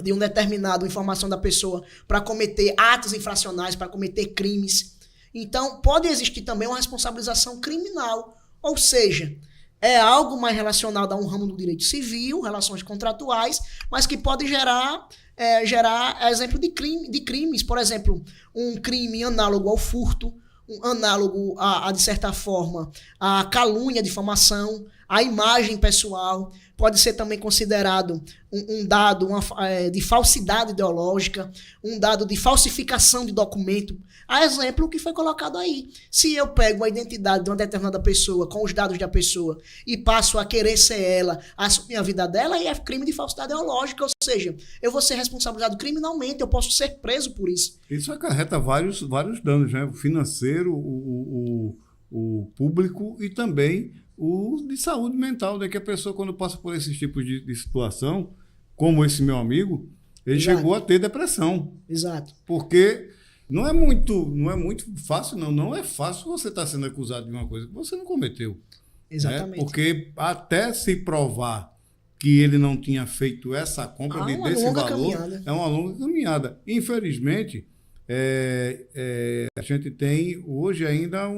de uma determinada informação da pessoa para cometer atos infracionais, para cometer crimes. Então, pode existir também uma responsabilização criminal, ou seja, é algo mais relacionado a um ramo do direito civil, relações contratuais, mas que pode gerar exemplo de crimes. Por exemplo, um crime análogo ao furto, análogo de certa forma, a calúnia, difamação, a imagem pessoal. Pode ser também considerado um dado de falsidade ideológica, um dado de falsificação de documento. A exemplo que foi colocado aí. Se eu pego a identidade de uma determinada pessoa com os dados da pessoa e passo a querer ser ela, assumir a vida dela, aí é crime de falsidade ideológica. Ou seja, eu vou ser responsabilizado criminalmente, eu posso ser preso por isso. Isso acarreta vários danos, né? O financeiro, o público e também o de saúde mental, né? Que a pessoa, quando passa por esse tipo de situação, como esse meu amigo, ele chegou a ter depressão. Exato. Porque não é muito fácil, não é fácil você estar sendo acusado de uma coisa que você não cometeu. Exatamente. Né? Porque até se provar que ele não tinha feito essa compra desse valor. Caminhada. É uma longa caminhada. Infelizmente, a gente tem hoje ainda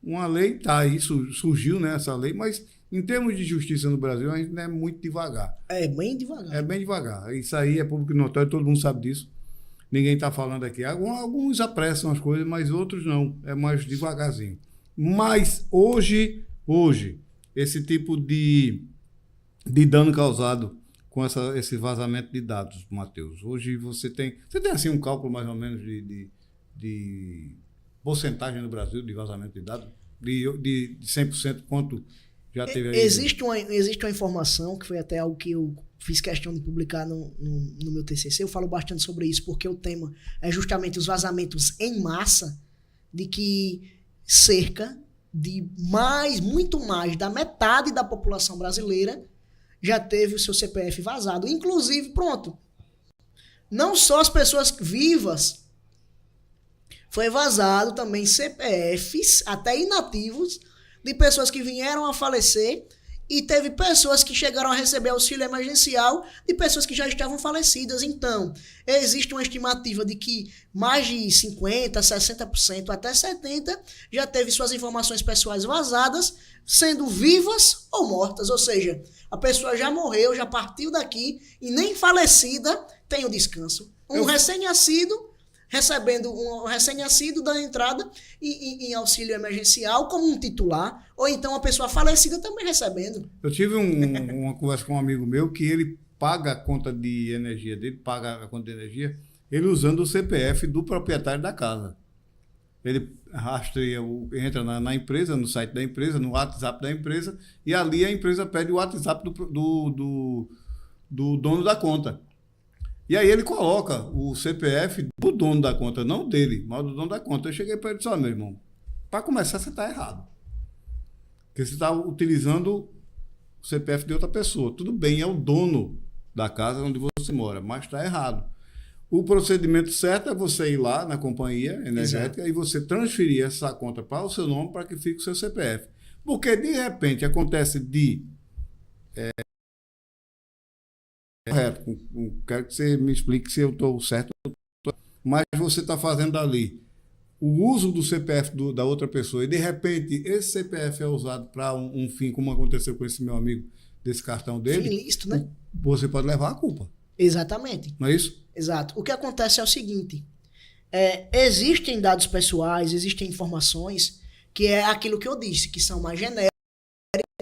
uma lei, isso surgiu, né, essa lei, mas em termos de justiça no Brasil ainda é muito devagar. É bem devagar. É bem devagar. Isso aí é público notório, todo mundo sabe disso. Ninguém está falando aqui. Alguns apressam as coisas, mas outros não. É mais devagarzinho. Mas hoje esse tipo de dano causado com esse vazamento de dados, Matheus. Hoje você tem assim um cálculo mais ou menos de porcentagem no Brasil de vazamento de dados? De 100% quanto já teve aí? Existe uma informação, que foi até algo que eu fiz questão de publicar no meu TCC. Eu falo bastante sobre isso, porque o tema é justamente os vazamentos em massa, de que cerca de muito mais da metade da população brasileira já teve o seu CPF vazado. Inclusive, pronto, não só as pessoas vivas, foi vazado também CPFs, até inativos, de pessoas que vieram a falecer, e teve pessoas que chegaram a receber auxílio emergencial de pessoas que já estavam falecidas. Então, existe uma estimativa de que mais de 50%, 60%, até 70% já teve suas informações pessoais vazadas, sendo vivas ou mortas. Ou seja, a pessoa já morreu, já partiu daqui e nem falecida tem o descanso. Recém-nascido recebendo um recém-nascido da entrada em auxílio emergencial como um titular, ou então a pessoa falecida também recebendo. Eu tive uma conversa com um amigo meu que ele paga a conta de energia dele, ele usando o CPF do proprietário da casa. Ele rastreia, entra na empresa, no site da empresa, no WhatsApp da empresa, e ali a empresa pede o WhatsApp do dono da conta. E aí ele coloca o CPF do dono da conta, não dele, mas do dono da conta. Eu cheguei para ele e disse: meu irmão, para começar você está errado. Porque você está utilizando o CPF de outra pessoa. Tudo bem, é o dono da casa onde você mora, mas está errado. O procedimento certo é você ir lá na companhia energética. Exato. E você transferir essa conta para o seu nome para que fique o seu CPF. Porque, de repente, acontece correto. Quero que você me explique se eu estou certo. Mas você está fazendo ali o uso do CPF da outra pessoa e, de repente, esse CPF é usado para um fim, como aconteceu com esse meu amigo, desse cartão dele. Fim lícito, né? Você pode levar a culpa. Exatamente. Não é isso? Exato. O que acontece é o seguinte: existem dados pessoais, existem informações que é aquilo que eu disse, que são mais genéricas,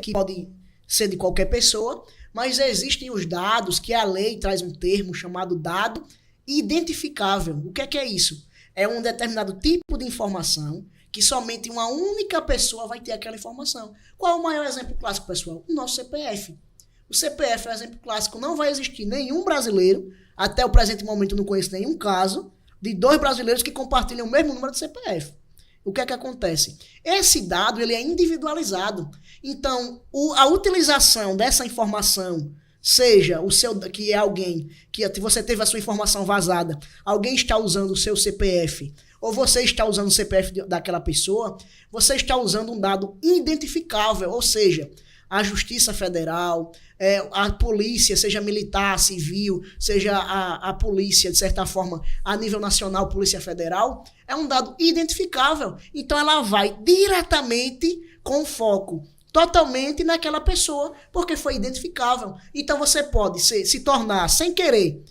que podem ser de qualquer pessoa, mas existem os dados que a lei traz um termo chamado dado identificável. O que é isso? É um determinado tipo de informação que somente uma única pessoa vai ter aquela informação. Qual é o maior exemplo clássico, pessoal? O nosso CPF. O CPF é um exemplo clássico. Não vai existir nenhum brasileiro, até o presente momento eu não conheço nenhum caso, de 2 brasileiros que compartilham o mesmo número de CPF. O que acontece? Esse dado ele é individualizado. Então, a utilização dessa informação, seja o seu, que é alguém que você teve a sua informação vazada, alguém está usando o seu CPF, ou você está usando o CPF daquela pessoa, você está usando um dado identificável, ou seja, a Justiça Federal, a polícia, seja militar, civil, seja a polícia, de certa forma, a nível nacional, Polícia Federal, é um dado identificável. Então, ela vai diretamente com foco totalmente naquela pessoa, porque foi identificável. Então, você pode se tornar, sem querer,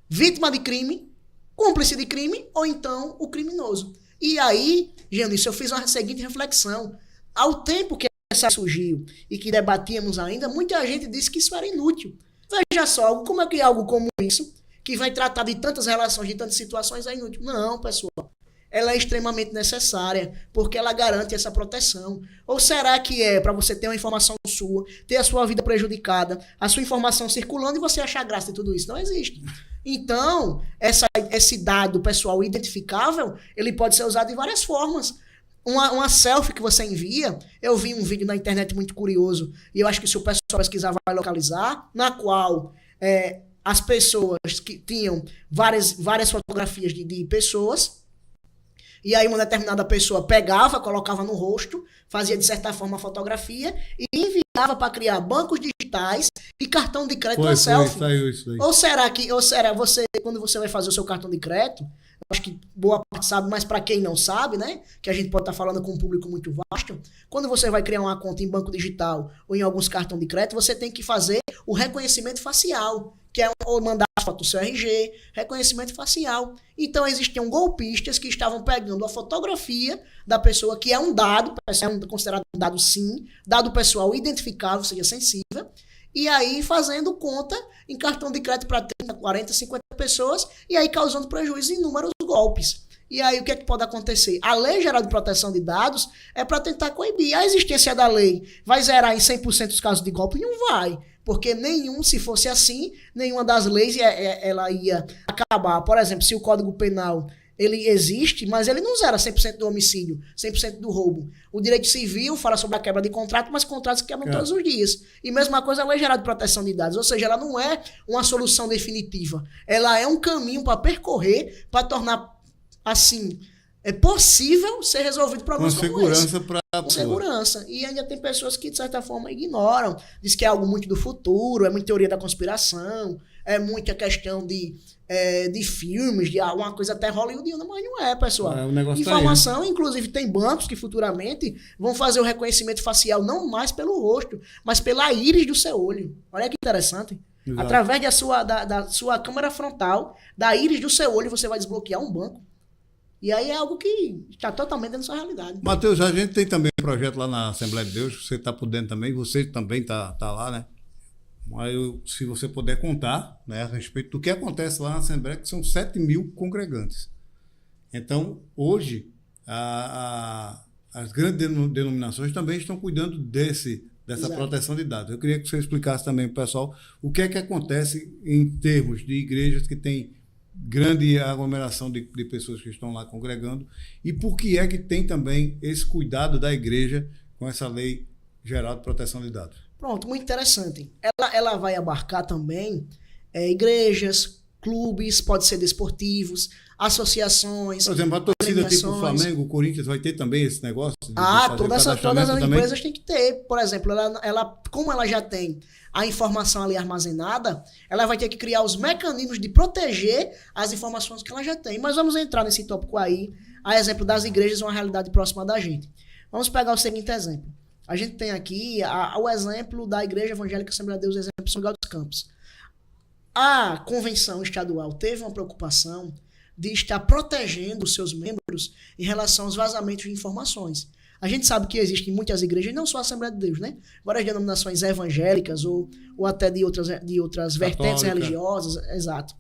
vítima de crime, cúmplice de crime, ou então o criminoso. E aí, Gênesis, eu fiz uma seguinte reflexão. Ao tempo que essa surgiu e que debatíamos ainda, muita gente disse que isso era inútil. Veja só, como é que algo como isso, que vai tratar de tantas relações, de tantas situações, é inútil? Não, pessoal. Ela é extremamente necessária, porque ela garante essa proteção. Ou será que é para você ter uma informação sua, ter a sua vida prejudicada, a sua informação circulando e você achar graça de tudo isso? Não existe. Então, esse dado pessoal identificável, ele pode ser usado de várias formas. Uma selfie que você envia, eu vi um vídeo na internet muito curioso, e eu acho que se o pessoal pesquisar vai localizar, na qual as pessoas que tinham várias fotografias de pessoas, E aí uma determinada pessoa pegava, colocava no rosto, fazia de certa forma a fotografia e enviava para criar bancos digitais e cartão de crédito a selfie. Saiu isso aí. Ou será você, quando você vai fazer o seu cartão de crédito, acho que boa parte sabe, mas para quem não sabe, né, que a gente pode estar falando com um público muito vasto, quando você vai criar uma conta em banco digital ou em alguns cartões de crédito, você tem que fazer o reconhecimento facial, que é ou mandar a foto do seu RG, reconhecimento facial. Então existiam golpistas que estavam pegando a fotografia da pessoa, que é um dado, é considerado um dado sim, dado pessoal identificável, ou seja, sensível, e aí fazendo conta em cartão de crédito para 30, 40, 50 pessoas, e aí causando prejuízo em inúmeros golpes. E aí o que é que pode acontecer? A Lei Geral de Proteção de Dados é para tentar coibir. A existência da lei vai zerar em 100% os casos de golpe? Não vai. Porque se fosse assim, nenhuma das leis ela ia acabar. Por exemplo, se o Código Penal ele existe, mas ele não zera 100% do homicídio, 100% do roubo. O direito civil fala sobre a quebra de contrato, mas contratos quebram todos os dias. E mesma coisa a Lei Geral de Proteção de Dados. Ou seja, ela não é uma solução definitiva. Ela é um caminho para percorrer, para tornar, assim, é possível ser resolvido problemas como esse. Com segurança. E ainda tem pessoas que, de certa forma, ignoram. Diz que é algo muito do futuro, é muita teoria da conspiração, é muita questão de filmes, de alguma coisa até hollywoodiana, mas não é, pessoal. Informação, inclusive tem bancos que futuramente vão fazer o reconhecimento facial não mais pelo rosto, mas pela íris do seu olho. Olha que interessante. Exato. Através da sua câmera frontal, da íris do seu olho, você vai desbloquear um banco. E aí é algo que está totalmente dentro da sua realidade. Matheus, a gente tem também um projeto lá na Assembleia de Deus, você está por dentro também, você também está lá, né? Mas se você puder contar, né, a respeito do que acontece lá na Assembleia, que são 7.000 congregantes. Então, hoje, as grandes denominações também estão cuidando dessa Exato. Proteção de dados. Eu queria que você explicasse também para o pessoal o que é que acontece em termos de igrejas que têm grande aglomeração de pessoas que estão lá congregando e por que é que tem também esse cuidado da igreja com essa Lei Geral de Proteção de Dados. Pronto, muito interessante. Ela vai abarcar também igrejas, clubes, pode ser desportivos, associações. Por exemplo, a torcida tipo o Flamengo, o Corinthians vai ter também esse negócio? Todas as empresas têm que ter. Por exemplo, como ela já tem a informação ali armazenada, ela vai ter que criar os mecanismos de proteger as informações que ela já tem. Mas vamos entrar nesse tópico aí, a exemplo das igrejas, uma realidade próxima da gente. Vamos pegar o seguinte exemplo. A gente tem aqui o exemplo da Igreja Evangélica Assembleia de Deus, exemplo de São Miguel dos Campos. A convenção estadual teve uma preocupação de estar protegendo os seus membros em relação aos vazamentos de informações. A gente sabe que existem muitas igrejas, não só a Assembleia de Deus, né? Várias denominações evangélicas ou até de outras vertentes religiosas, exato.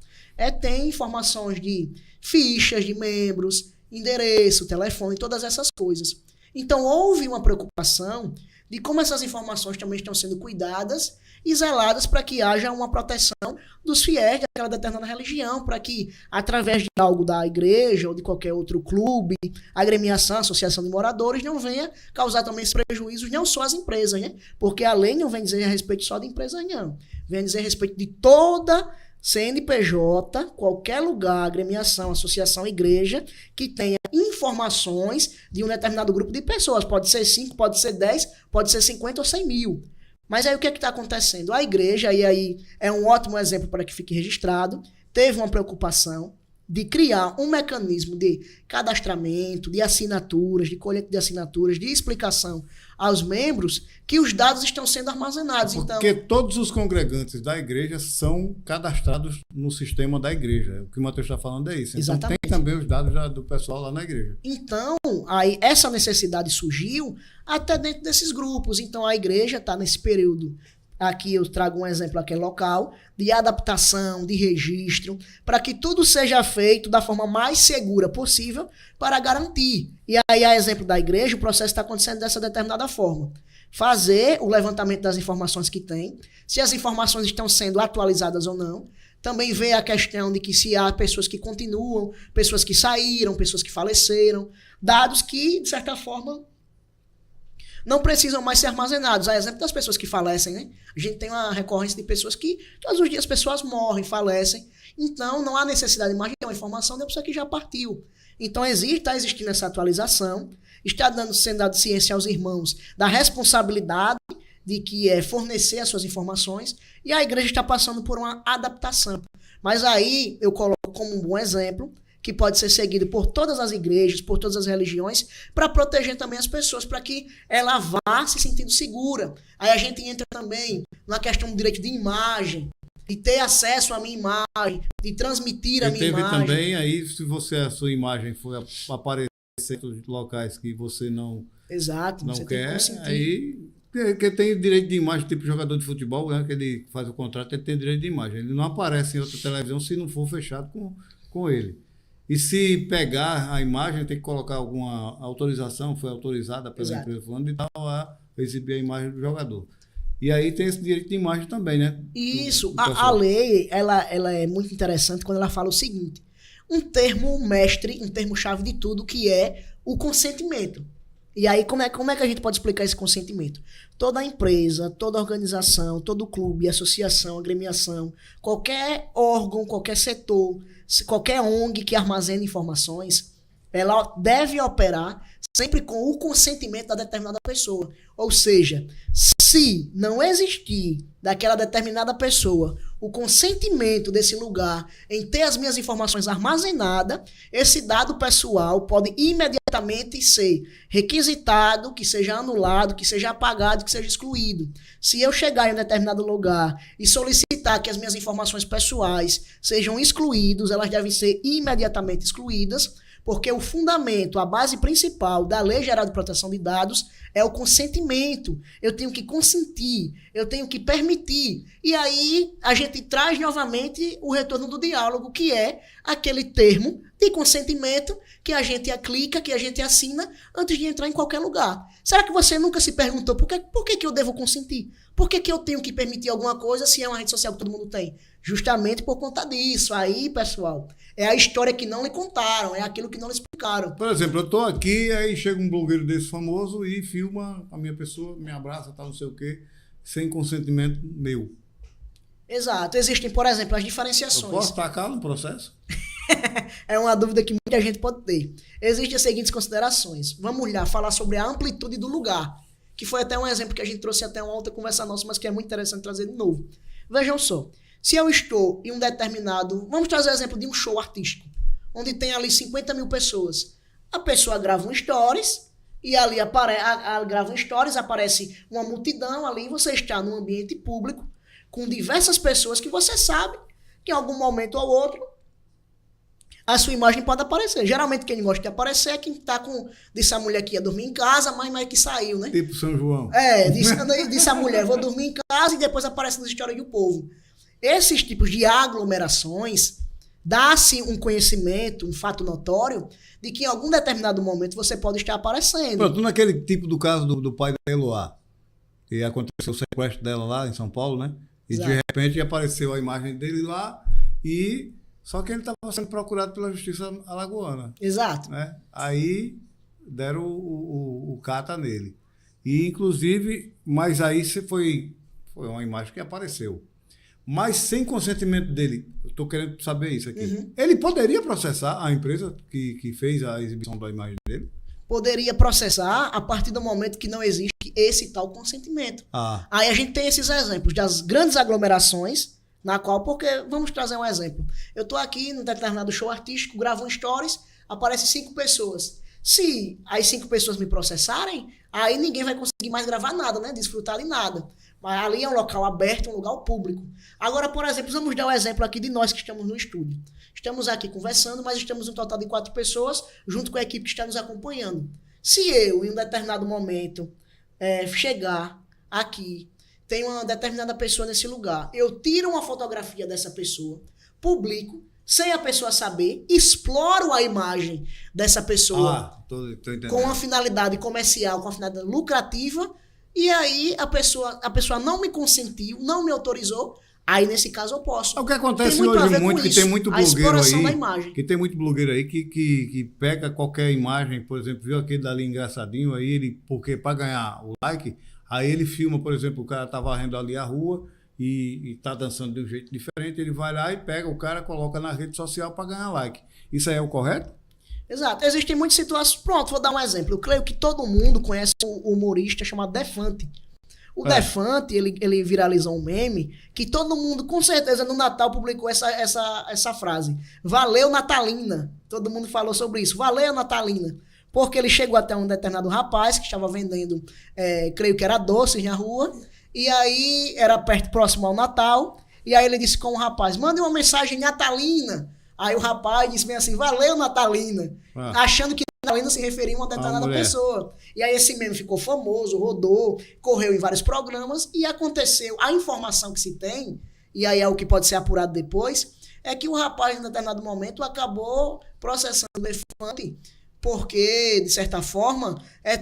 Tem informações de fichas de membros, endereço, telefone, todas essas coisas. Então, houve uma preocupação de como essas informações também estão sendo cuidadas e zeladas para que haja uma proteção dos fiéis daquela determinada religião, para que, através de algo da igreja ou de qualquer outro clube, agremiação, associação de moradores, não venha causar também esses prejuízos, não só às empresas, né? Porque a lei não vem dizer a respeito só de empresas, não. Vem dizer a respeito de toda CNPJ, qualquer lugar, agremiação, associação, igreja, que tenha informações de um determinado grupo de pessoas. Pode ser 5, pode ser 10, pode ser 50 ou 100 mil. Mas aí o que é que está acontecendo? A igreja, e aí é um ótimo exemplo para que fique registrado, teve uma preocupação de criar um mecanismo de cadastramento, de assinaturas, de colheita de assinaturas, de explicação aos membros que os dados estão sendo armazenados. Porque todos os congregantes da igreja são cadastrados no sistema da igreja. O que o Matheus está falando é isso. Então Exatamente. Tem também os dados do pessoal lá na igreja. Então, aí essa necessidade surgiu até dentro desses grupos. Então, a igreja está nesse período. Aqui eu trago um exemplo aqui local, de adaptação, de registro, para que tudo seja feito da forma mais segura possível para garantir. E aí, a exemplo da igreja, o processo está acontecendo dessa determinada forma. Fazer o levantamento das informações que tem, se as informações estão sendo atualizadas ou não. Também ver a questão de que se há pessoas que continuam, pessoas que saíram, pessoas que faleceram, dados que, de certa forma, não precisam mais ser armazenados. A exemplo das pessoas que falecem, né? A gente tem uma recorrência de pessoas que todos os dias pessoas morrem, falecem. Então, não há necessidade de mais de uma informação da pessoa que já partiu. Então está existindo essa atualização, sendo dado ciência aos irmãos da responsabilidade de que é fornecer as suas informações, e a igreja está passando por uma adaptação. Mas aí eu coloco como um bom exemplo, que pode ser seguido por todas as igrejas, por todas as religiões, para proteger também as pessoas, para que ela vá se sentindo segura. Aí a gente entra também na questão do direito de imagem, de ter acesso à minha imagem, de transmitir a minha imagem. Teve também aí, se a sua imagem for aparecer em locais que você não, exato, não você quer, tem que aí que tem direito de imagem, tipo jogador de futebol, né, que ele faz o contrato, ele tem direito de imagem. Ele não aparece em outra televisão se não for fechado com ele. E se pegar a imagem, tem que colocar alguma autorização, foi autorizada pela empresa fulano e tal, a exibir a imagem do jogador. E aí tem esse direito de imagem também, né? Isso, a lei, ela é muito interessante quando ela fala o seguinte, um termo mestre, um termo chave de tudo, que é o consentimento. E aí, como é que a gente pode explicar esse consentimento? Toda empresa, toda organização, todo clube, associação, agremiação, qualquer órgão, qualquer setor, qualquer ONG que armazene informações, ela deve operar sempre com o consentimento da determinada pessoa. Ou seja, se não existir daquela determinada pessoa o consentimento desse lugar em ter as minhas informações armazenadas, esse dado pessoal pode imediatamente ser requisitado, que seja anulado, que seja apagado, que seja excluído. Se eu chegar em um determinado lugar e solicitar que as minhas informações pessoais sejam excluídas, elas devem ser imediatamente excluídas, porque o fundamento, a base principal da Lei Geral de Proteção de Dados é o consentimento. Eu tenho que consentir, eu tenho que permitir. E aí a gente traz novamente o retorno do diálogo, que é aquele termo de consentimento que a gente clica, que a gente assina antes de entrar em qualquer lugar. Será que você nunca se perguntou por que eu devo consentir? Por que eu tenho que permitir alguma coisa se é uma rede social que todo mundo tem? Justamente por conta disso. Aí, pessoal, é a história que não lhe contaram, é aquilo que não lhe explicaram. Por exemplo, eu estou aqui, aí chega um blogueiro desse famoso e filma a minha pessoa, me abraça, tal, não sei o quê, sem consentimento meu. Exato. Existem, por exemplo, as diferenciações. Eu posso tacar no processo? É uma dúvida que muita gente pode ter. Existem as seguintes considerações. Vamos lá falar sobre a amplitude do lugar, que foi até um exemplo que a gente trouxe até uma outra conversa nossa, mas que é muito interessante trazer de novo. Vejam só, se eu estou em um determinado... Vamos trazer o exemplo de um show artístico, onde tem ali 50 mil pessoas. A pessoa grava um stories, e ali grava um stories, aparece uma multidão ali, você está num ambiente público, com diversas pessoas que você sabe que em algum momento ou outro a sua imagem pode aparecer. Geralmente quem gosta de aparecer é quem tá disse a mulher que ia dormir em casa, mas que saiu, né? Tipo São João. Disse a mulher, vou dormir em casa, e depois aparece nas histórias do povo. Esses tipos de aglomerações dá-se um conhecimento, um fato notório, de que em algum determinado momento você pode estar aparecendo. Pronto, naquele tipo do caso do pai da Eloá, que aconteceu o sequestro dela lá em São Paulo, né? E exato, de repente apareceu a imagem dele lá, só que ele estava sendo procurado pela Justiça Alagoana. Exato. Né? Aí deram o cata nele. E inclusive, mas aí foi uma imagem que apareceu. Mas sem consentimento dele, eu estou querendo saber isso aqui. Uhum. Ele poderia processar a empresa que fez a exibição da imagem dele? Poderia processar a partir do momento que não existe esse tal consentimento. Aí a gente tem esses exemplos das grandes aglomerações, na qual, porque, vamos trazer um exemplo. Eu estou aqui num determinado show artístico, gravo um stories, aparecem 5 pessoas. Se as 5 pessoas me processarem, aí ninguém vai conseguir mais gravar nada, né? Desfrutar de nada. Mas ali é um local aberto, um lugar público. Agora, por exemplo, vamos dar um exemplo aqui de nós que estamos no estúdio. Estamos aqui conversando, mas estamos um total de 4 pessoas, junto com a equipe que está nos acompanhando. Se eu, em um determinado momento, chegar aqui, tem uma determinada pessoa nesse lugar, eu tiro uma fotografia dessa pessoa, publico, sem a pessoa saber, exploro a imagem dessa pessoa tô entendendo, com uma finalidade comercial, com uma finalidade lucrativa, e aí a pessoa não me consentiu, não me autorizou, aí nesse caso eu posso. É o que acontece hoje muito, que tem muito blogueiro aí, que tem muito blogueiro aí que pega qualquer imagem, por exemplo, viu aquele dali engraçadinho aí, porque para ganhar o like, aí ele filma, por exemplo, o cara tá varrendo ali a rua e tá dançando de um jeito diferente, ele vai lá e pega o cara, coloca na rede social para ganhar like. Isso aí é o correto? Exato. Existem muitas situações. Pronto, vou dar um exemplo. Eu creio que todo mundo conhece o humorista chamado Defante. O Defante, ele viralizou um meme que todo mundo, com certeza, no Natal publicou essa frase. Valeu, Natalina. Todo mundo falou sobre isso. Valeu, Natalina. Porque ele chegou até um determinado rapaz que estava vendendo, creio que era doces na rua, e aí era próximo ao Natal, e aí ele disse com o rapaz, mande uma mensagem natalina. Aí o rapaz disse bem assim, valeu, Natalina. Achando que Natalina se referia a uma determinada pessoa. E aí esse meme ficou famoso, rodou, correu em vários programas, e aconteceu, a informação que se tem, e aí é o que pode ser apurado depois, é que o rapaz, em determinado momento, acabou processando o Defante, porque, de certa forma,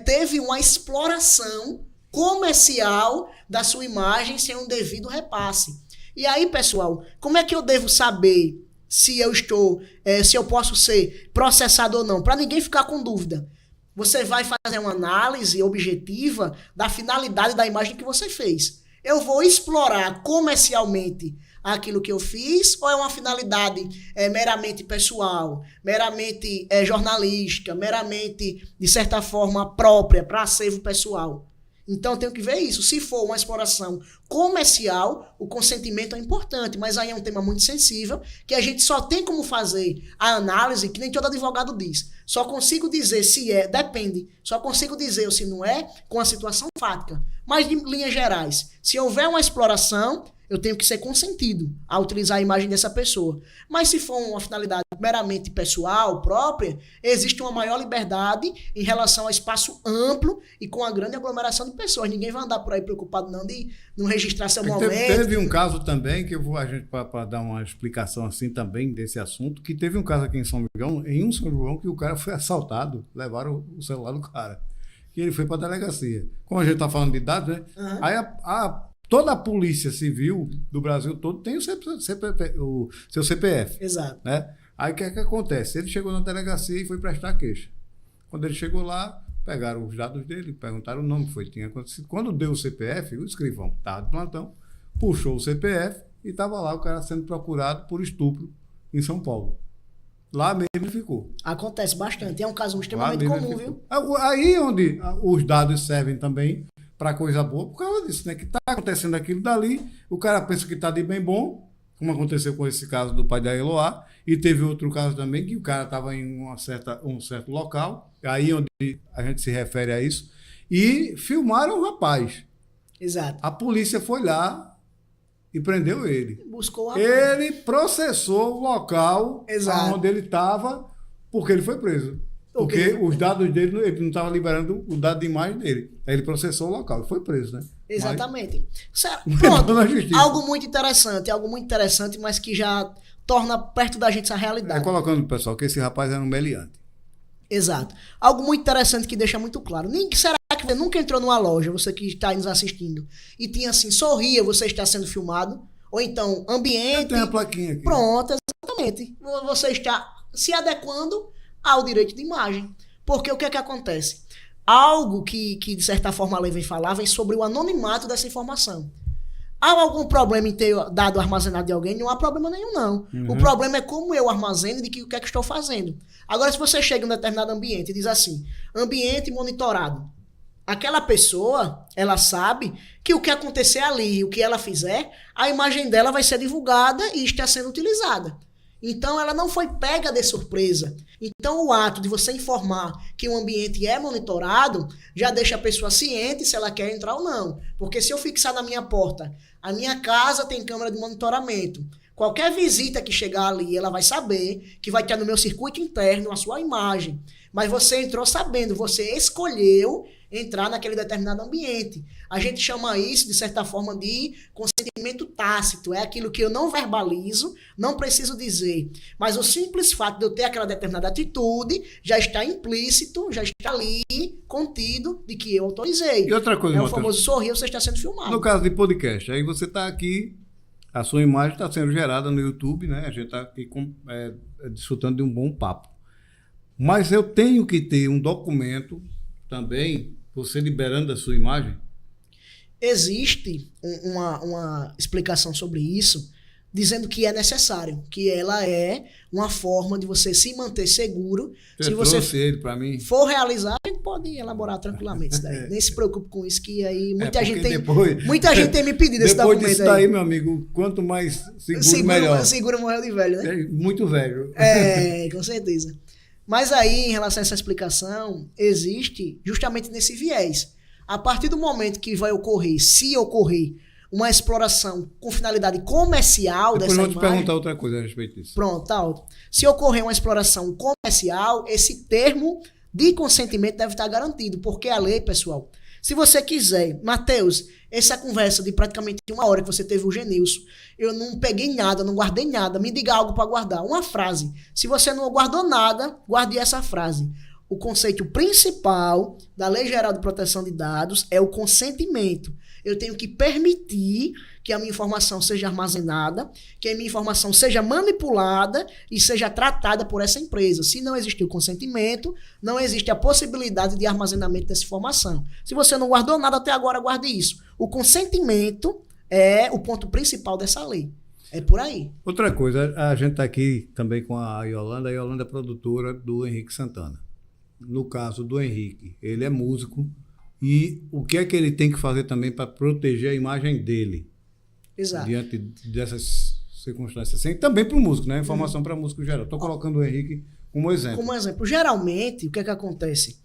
teve uma exploração comercial da sua imagem sem um devido repasse. E aí, pessoal, como é que eu devo saber se eu posso ser processado ou não? Para ninguém ficar com dúvida. Você vai fazer uma análise objetiva da finalidade da imagem que você fez. Eu vou explorar comercialmente aquilo que eu fiz, ou é uma finalidade meramente pessoal, meramente jornalística, meramente, de certa forma, própria, para acervo pessoal? Então eu tenho que ver isso. Se for uma exploração comercial, o consentimento é importante, mas aí é um tema muito sensível, que a gente só tem como fazer a análise, que nem todo advogado diz. Só consigo dizer se depende, só consigo dizer se não é, com a situação fática. Mas, de linhas gerais, se houver uma exploração, eu tenho que ser consentido a utilizar a imagem dessa pessoa. Mas se for uma finalidade meramente pessoal, própria, existe uma maior liberdade em relação ao espaço amplo e com a grande aglomeração de pessoas. Ninguém vai andar por aí preocupado não de não registrar seu momento. Teve um caso também, que para dar uma explicação assim também desse assunto, que teve um caso aqui em São João, que o cara foi assaltado, levaram o celular do cara. E ele foi para a delegacia. Como a gente está falando de dados, né? Uhum. Aí toda a polícia civil do Brasil todo tem o seu CPF. Exato. Né? Aí o que acontece? Ele chegou na delegacia e foi prestar queixa. Quando ele chegou lá, pegaram os dados dele, perguntaram o nome que tinha acontecido. Quando deu o CPF, o escrivão que estava de plantão, puxou o CPF e estava lá o cara sendo procurado por estupro em São Paulo. Lá mesmo ficou. Acontece bastante. É um caso extremamente comum, viu? Aí onde os dados servem também para coisa boa, por causa disso, né? Que está acontecendo aquilo dali, o cara pensa que está de bem bom, como aconteceu com esse caso do pai da Eloá, e teve outro caso também que o cara estava em um certo local, aí onde a gente se refere a isso, e filmaram o rapaz. Exato. A polícia foi lá e prendeu ele. Buscou ele processou o local onde ele estava, porque ele foi preso. Porque os dados dele, ele não estava liberando o dado de imagem dele. Aí ele processou o local e foi preso, né? Exatamente. Pronto, algo muito interessante, mas que já torna perto da gente essa realidade. Colocando, pessoal, que esse rapaz era um meliante. Exato. Algo muito interessante que deixa muito claro. Será que você nunca entrou numa loja, você que está nos assistindo, e tinha assim, sorria, você está sendo filmado? Ou então, ambiente... Tem a plaquinha aqui. Pronto, exatamente. Você está se adequando ao direito de imagem. Porque o que é que acontece? Algo que de certa forma a lei vem falar, vem sobre o anonimato dessa informação. Há algum problema em ter dado armazenado de alguém? Não há problema nenhum, não. Uhum. O problema é como eu armazeno e o que é que estou fazendo. Agora, se você chega em um determinado ambiente e diz assim, ambiente monitorado, aquela pessoa, ela sabe que o que acontecer ali, o que ela fizer, a imagem dela vai ser divulgada e está sendo utilizada. Então, ela não foi pega de surpresa. Então, o ato de você informar que o ambiente é monitorado já deixa a pessoa ciente se ela quer entrar ou não. Porque se eu fixar na minha porta, a minha casa tem câmera de monitoramento, qualquer visita que chegar ali, ela vai saber que vai ter no meu circuito interno a sua imagem. Mas você entrou sabendo, você escolheu entrar naquele determinado ambiente. A gente chama isso, de certa forma, de consentimento tácito. É aquilo que eu não verbalizo, não preciso dizer. Mas o simples fato de eu ter aquela determinada atitude já está implícito, já está ali, contido, de que eu autorizei. E outra coisa, o famoso sorrir, você está sendo filmado. No caso de podcast, aí você está aqui, a sua imagem está sendo gerada no YouTube, né? A gente está aqui desfrutando de um bom papo. Mas eu tenho que ter um documento também, você liberando a sua imagem? Existe uma explicação sobre isso, dizendo que é necessário, que ela é uma forma de você se manter seguro. Se você ele para mim for realizar, a gente pode elaborar tranquilamente isso daí. Nem se preocupe com isso, que aí muita gente tem me pedido esse documento aí. Depois disso daí, meu amigo, quanto mais seguro melhor. Seguro morreu de velho, né? É muito velho. Com certeza. Mas aí, em relação a essa explicação, existe justamente nesse viés. A partir do momento que vai ocorrer, se ocorrer, uma exploração com finalidade comercial depois dessa imagem... Depois eu vou te perguntar outra coisa a respeito disso. Pronto, tá ótimo. Se ocorrer uma exploração comercial, esse termo de consentimento deve estar garantido, porque a lei, pessoal, se você quiser, Matheus, essa conversa de praticamente 1 hora que você teve o Genilson, eu não peguei nada, não guardei nada, me diga algo para guardar. Uma frase. Se você não guardou nada, guarde essa frase. O conceito principal da Lei Geral de Proteção de Dados é o consentimento. Eu tenho que permitir que a minha informação seja armazenada, que a minha informação seja manipulada e seja tratada por essa empresa. Se não existir o consentimento, não existe a possibilidade de armazenamento dessa informação. Se você não guardou nada até agora, guarde isso. O consentimento é o ponto principal dessa lei. É por aí. Outra coisa, a gente está aqui também com a Yolanda. A Yolanda é produtora do Henrique Santana. No caso do Henrique, ele é músico. E o que é que ele tem que fazer também para proteger a imagem dele? Exato. Diante dessas circunstâncias. Assim, também para o músico, né? Informação para músico geral. Estou colocando o Henrique como exemplo. Como exemplo. Geralmente, o que é que acontece?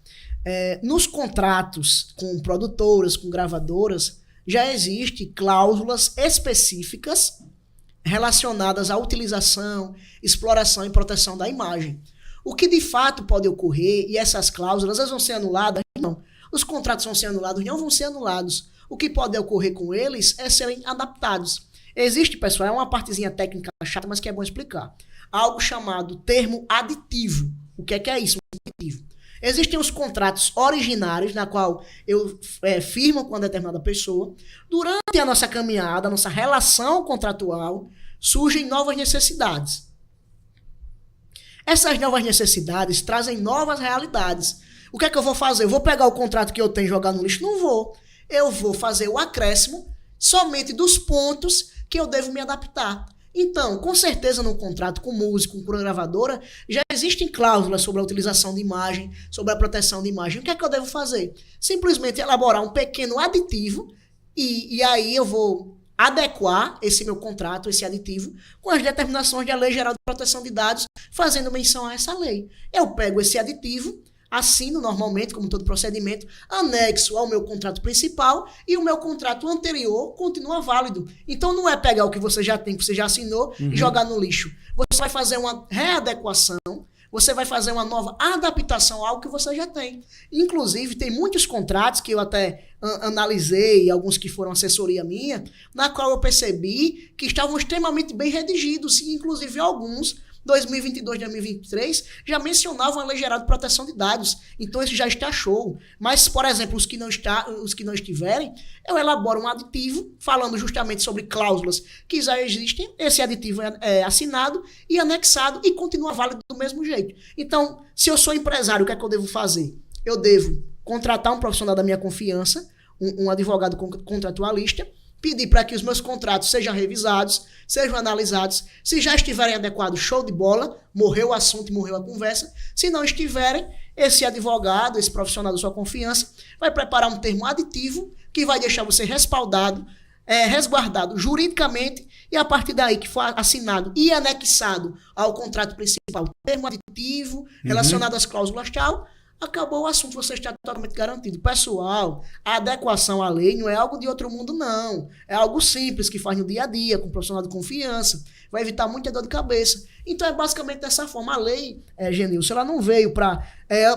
Nos contratos com produtoras, com gravadoras, já existem cláusulas específicas relacionadas à utilização, exploração e proteção da imagem. O que de fato pode ocorrer, e essas cláusulas elas vão ser anuladas? Não. Os contratos vão ser anulados? Não vão ser anulados. O que pode ocorrer com eles é serem adaptados. Existe, pessoal, é uma partezinha técnica chata, mas que é bom explicar. Algo chamado termo aditivo. O que é isso? Aditivo. Existem os contratos originários, na qual eu firmo com uma determinada pessoa. Durante a nossa caminhada, a nossa relação contratual, surgem novas necessidades. Essas novas necessidades trazem novas realidades. O que é que eu vou fazer? Eu vou pegar o contrato que eu tenho e jogar no lixo? Não vou. Eu vou fazer o acréscimo somente dos pontos que eu devo me adaptar. Então, com certeza, no contrato com músico, com gravadora, já existem cláusulas sobre a utilização de imagem, sobre a proteção de imagem. O que é que eu devo fazer? Simplesmente elaborar um pequeno aditivo e aí eu vou adequar esse meu contrato, esse aditivo, com as determinações da Lei Geral de Proteção de Dados, fazendo menção a essa lei. Eu pego esse aditivo, assino normalmente, como todo procedimento, anexo ao meu contrato principal e o meu contrato anterior continua válido. Então não é pegar o que você já tem, que você já assinou, e jogar no lixo. Você vai fazer uma readequação, você vai fazer uma nova adaptação ao que você já tem. Inclusive, tem muitos contratos que eu até analisei, alguns que foram assessoria minha, na qual eu percebi que estavam extremamente bem redigidos, e inclusive alguns 2022, 2023, já mencionavam a Lei Geral de Proteção de Dados. Então, isso já está show. Mas, por exemplo, os que não estiverem, eu elaboro um aditivo falando justamente sobre cláusulas que já existem. Esse aditivo é assinado e anexado e continua válido do mesmo jeito. Então, se eu sou empresário, o que é que eu devo fazer? Eu devo contratar um profissional da minha confiança, um advogado contratualista, pedir para que os meus contratos sejam revisados, sejam analisados. Se já estiverem adequados, show de bola, morreu o assunto e morreu a conversa. Se não estiverem, esse advogado, esse profissional da sua confiança, vai preparar um termo aditivo que vai deixar você respaldado, resguardado juridicamente, e a partir daí que for assinado e anexado ao contrato principal, termo aditivo relacionado às cláusulas tal, acabou o assunto, você está totalmente garantido. Pessoal, a adequação à lei não é algo de outro mundo, não. É algo simples que faz no dia a dia, com um profissional de confiança. Vai evitar muita dor de cabeça. Então é basicamente dessa forma. A lei, Genilson, ela não veio para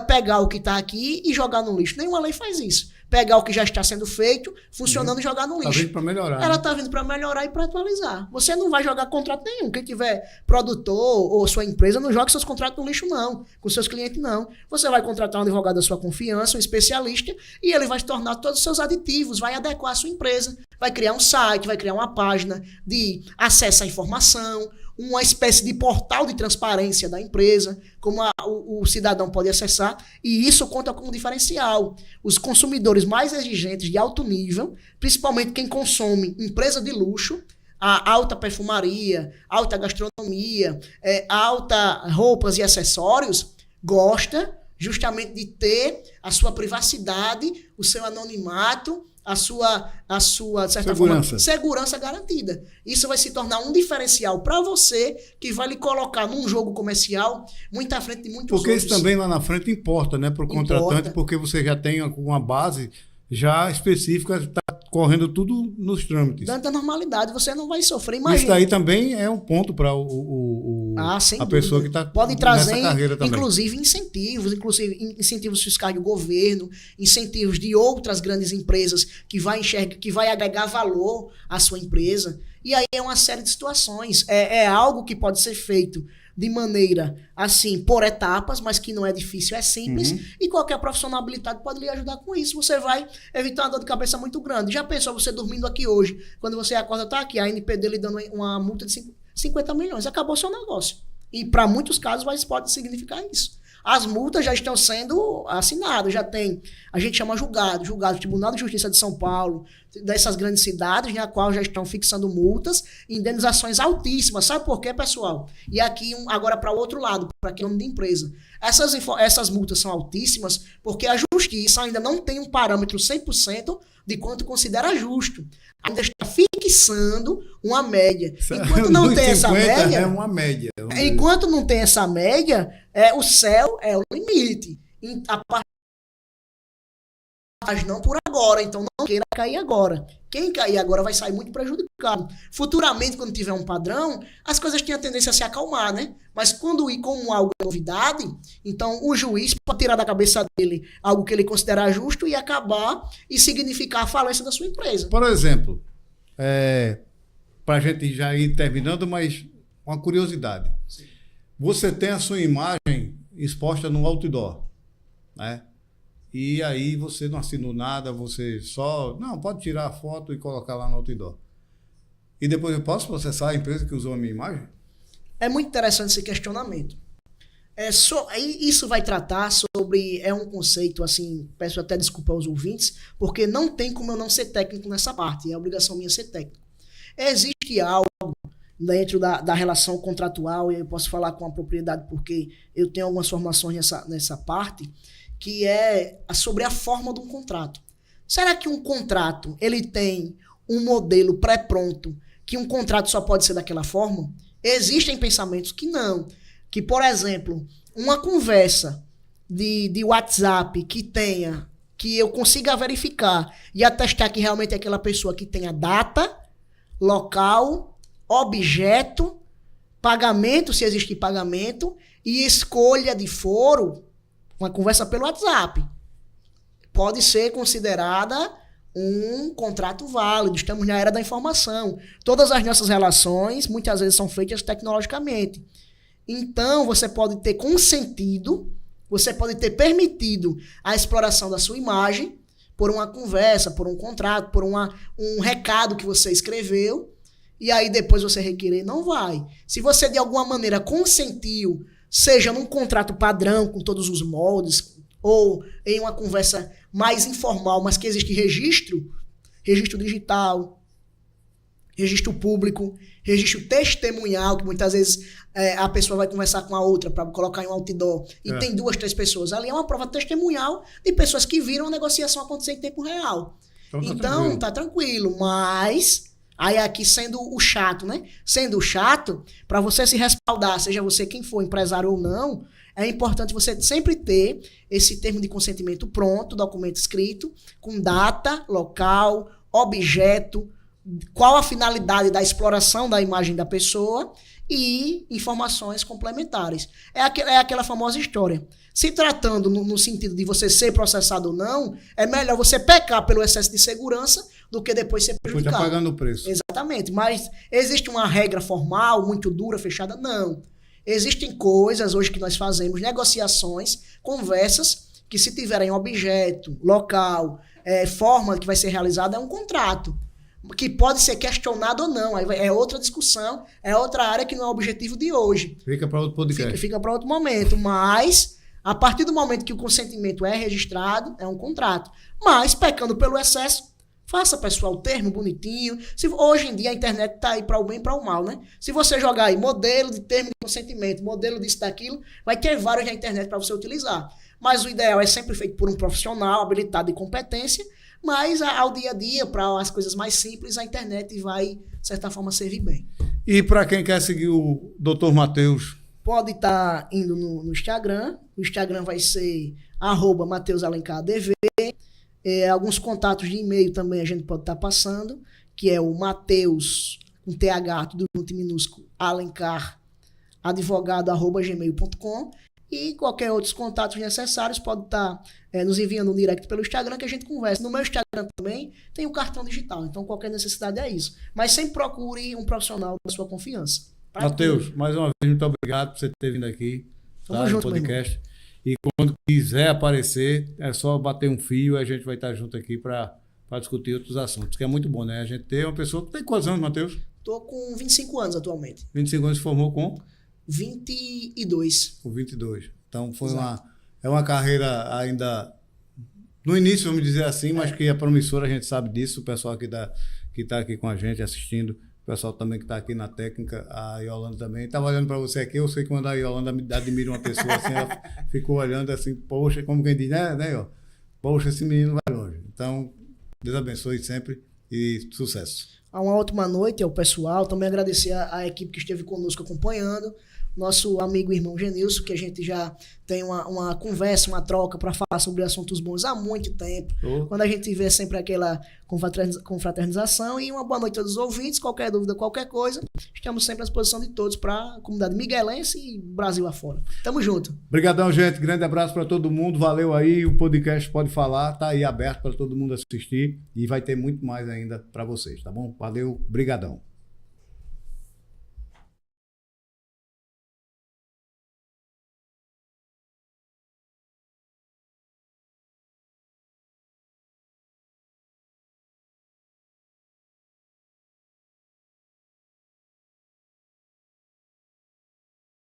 pegar o que está aqui e jogar no lixo. Nenhuma lei faz isso. Pegar o que já está sendo feito, funcionando e jogar no lixo. Está vindo para melhorar. Ela está vindo para melhorar e para atualizar. Você não vai jogar contrato nenhum. Quem tiver produtor ou sua empresa, não joga seus contratos no lixo, não. Com seus clientes, não. Você vai contratar um advogado da sua confiança, um especialista, e ele vai se tornar todos os seus aditivos, vai adequar a sua empresa, vai criar um site, vai criar uma página de acesso à informação, uma espécie de portal de transparência da empresa, como o cidadão pode acessar, e isso conta como diferencial. Os consumidores mais exigentes de alto nível, principalmente quem consome empresa de luxo, a alta perfumaria, alta gastronomia, alta roupas e acessórios, gosta justamente de ter a sua privacidade, o seu anonimato, a sua de certa forma, segurança garantida. Isso vai se tornar um diferencial para você, que vai lhe colocar num jogo comercial muito à frente de muitos outros. Porque isso também lá na frente importa, né, para o contratante, porque você já tem uma base já específica, está correndo tudo nos trâmites. Dentro da normalidade, você não vai sofrer. Imagina. Isso daí também é um ponto para a pessoa que está nessa carreira também. Inclusive incentivos fiscais do governo, incentivos de outras grandes empresas que vai agregar valor à sua empresa. E aí é uma série de situações. É algo que pode ser feito de maneira, assim, por etapas, mas que não é difícil, é simples, e qualquer profissional habilitado pode lhe ajudar com isso. Você vai evitar uma dor de cabeça muito grande. Já pensou você dormindo aqui hoje, quando você acorda, tá aqui, a NPD lhe dando uma multa de 50 milhões, acabou o seu negócio. E para muitos casos pode significar isso. As multas já estão sendo assinadas, já tem, a gente chama julgado, Tribunal de Justiça de São Paulo, dessas grandes cidades, na qual já estão fixando multas e indenizações altíssimas. Sabe por quê, pessoal? E aqui, agora para o outro lado, para aquele nome de empresa. Essas multas são altíssimas porque a justiça ainda não tem um parâmetro 100% de quanto considera justo. Ainda está fixando uma média. Enquanto não tem essa média... É uma média. Enquanto não tem essa média, o céu é o limite. Mas não por agora. Então não queira cair agora. Quem cair agora vai sair muito prejudicado. Futuramente, quando tiver um padrão, as coisas têm a tendência a se acalmar, né? Mas quando ir como algo é novidade, então o juiz pode tirar da cabeça dele algo que ele considerar justo e acabar e significar a falência da sua empresa. Por exemplo, para a gente já ir terminando, mas uma curiosidade. Sim. Você tem a sua imagem exposta no outdoor, né? E aí você não assinou nada, você só... Não, pode tirar a foto e colocar lá no outdoor. E depois eu posso processar a empresa que usou a minha imagem? É muito interessante esse questionamento. Isso vai tratar sobre... É um conceito, assim, peço até desculpa aos ouvintes, porque não tem como eu não ser técnico nessa parte, é obrigação minha ser técnico. Existe algo dentro da relação contratual, e eu posso falar com a propriedade porque eu tenho algumas formações nessa parte, que é sobre a forma de um contrato. Será que um contrato ele tem um modelo pré-pronto, que um contrato só pode ser daquela forma? Existem pensamentos que não. Que, por exemplo, uma conversa de WhatsApp que eu consiga verificar e atestar que realmente é aquela pessoa que tenha data, local, objeto, pagamento, se existe pagamento, e escolha de foro. Uma conversa pelo WhatsApp pode ser considerada um contrato válido. Estamos na era da informação. Todas as nossas relações, muitas vezes, são feitas tecnologicamente. Então, você pode ter consentido, você pode ter permitido a exploração da sua imagem por uma conversa, por um contrato, por um recado que você escreveu, e aí depois você requerer, não vai. Se você, de alguma maneira, consentiu, seja num contrato padrão, com todos os moldes, ou em uma conversa mais informal, mas que existe registro digital, registro público, registro testemunhal, que muitas vezes a pessoa vai conversar com a outra para colocar em um outdoor, e tem 2, 3 pessoas. Ali é uma prova testemunhal de pessoas que viram a negociação acontecer em tempo real. Então, tá tranquilo, mas... Aí aqui sendo o chato, né? Sendo o chato, para você se respaldar, seja você quem for, empresário ou não, é importante você sempre ter esse termo de consentimento pronto, documento escrito, com data, local, objeto, qual a finalidade da exploração da imagem da pessoa e informações complementares. É aquela famosa história. Se tratando no sentido de você ser processado ou não, é melhor você pecar pelo excesso de segurança do que depois ser prejudicado. Depois tá pagando o preço. Exatamente. Mas existe uma regra formal, muito dura, fechada? Não. Existem coisas hoje que nós fazemos, negociações, conversas, que se tiverem objeto, local, forma que vai ser realizada, é um contrato. Que pode ser questionado ou não. Aí é outra discussão, é outra área que não é o objetivo de hoje. Fica para outro podcast. Fica para outro momento. Mas, a partir do momento que o consentimento é registrado, é um contrato. Mas, pecando pelo excesso, Faça, pessoal, o termo bonitinho. Hoje em dia a internet tá aí para o bem e para o mal, né? Se você jogar aí modelo de termo de consentimento, modelo disso, daquilo, vai ter vários na internet para você utilizar. Mas o ideal é sempre feito por um profissional habilitado e competência, mas ao dia a dia, para as coisas mais simples, a internet vai, de certa forma, servir bem. E para quem quer seguir o Dr. Matheus? Pode estar indo no Instagram. O Instagram vai ser @MatheusAlencarDV. Alguns contatos de e-mail também a gente pode estar passando, que é o Matheus, com TH, tudo junto em minúsculo, Alencar, advogado@gmail.com. E qualquer outros contatos necessários pode estar nos enviando um direct pelo Instagram que a gente conversa. No meu Instagram também tem o cartão digital, então qualquer necessidade é isso. Mas sempre procure um profissional da sua confiança. Matheus, mais uma vez, muito obrigado por você ter vindo aqui, Tamo junto, no podcast. E quando quiser aparecer, é só bater um fio e a gente vai estar junto aqui para discutir outros assuntos, que é muito bom, né? A gente ter uma pessoa que tem quantos anos, Matheus? Estou com 25 anos atualmente. 25 anos, se formou com? 22. Com 22. Então foi uma carreira ainda no início, vamos dizer assim, mas que é promissora, a gente sabe disso, o pessoal que está aqui com a gente assistindo, o pessoal também que está aqui na técnica, a Yolanda também. Estava olhando para você aqui, eu sei que quando a Yolanda admira uma pessoa assim, ela ficou olhando assim, poxa, como quem diz, né, ó? Poxa, esse menino vai longe. Então, Deus abençoe sempre e sucesso. Uma ótima noite ao pessoal, também agradecer a equipe que esteve conosco acompanhando, nosso amigo e irmão Genilson, que a gente já tem uma conversa, uma troca para falar sobre assuntos bons há muito tempo. Quando a gente vê sempre aquela confraternização. E uma boa noite a todos os ouvintes. Qualquer dúvida, qualquer coisa, estamos sempre à disposição de todos para a comunidade miguelense e Brasil afora. Tamo junto. Obrigadão, gente. Grande abraço para todo mundo. Valeu aí. O podcast Pode Falar tá aí aberto para todo mundo assistir e vai ter muito mais ainda para vocês, tá bom? Valeu. Brigadão.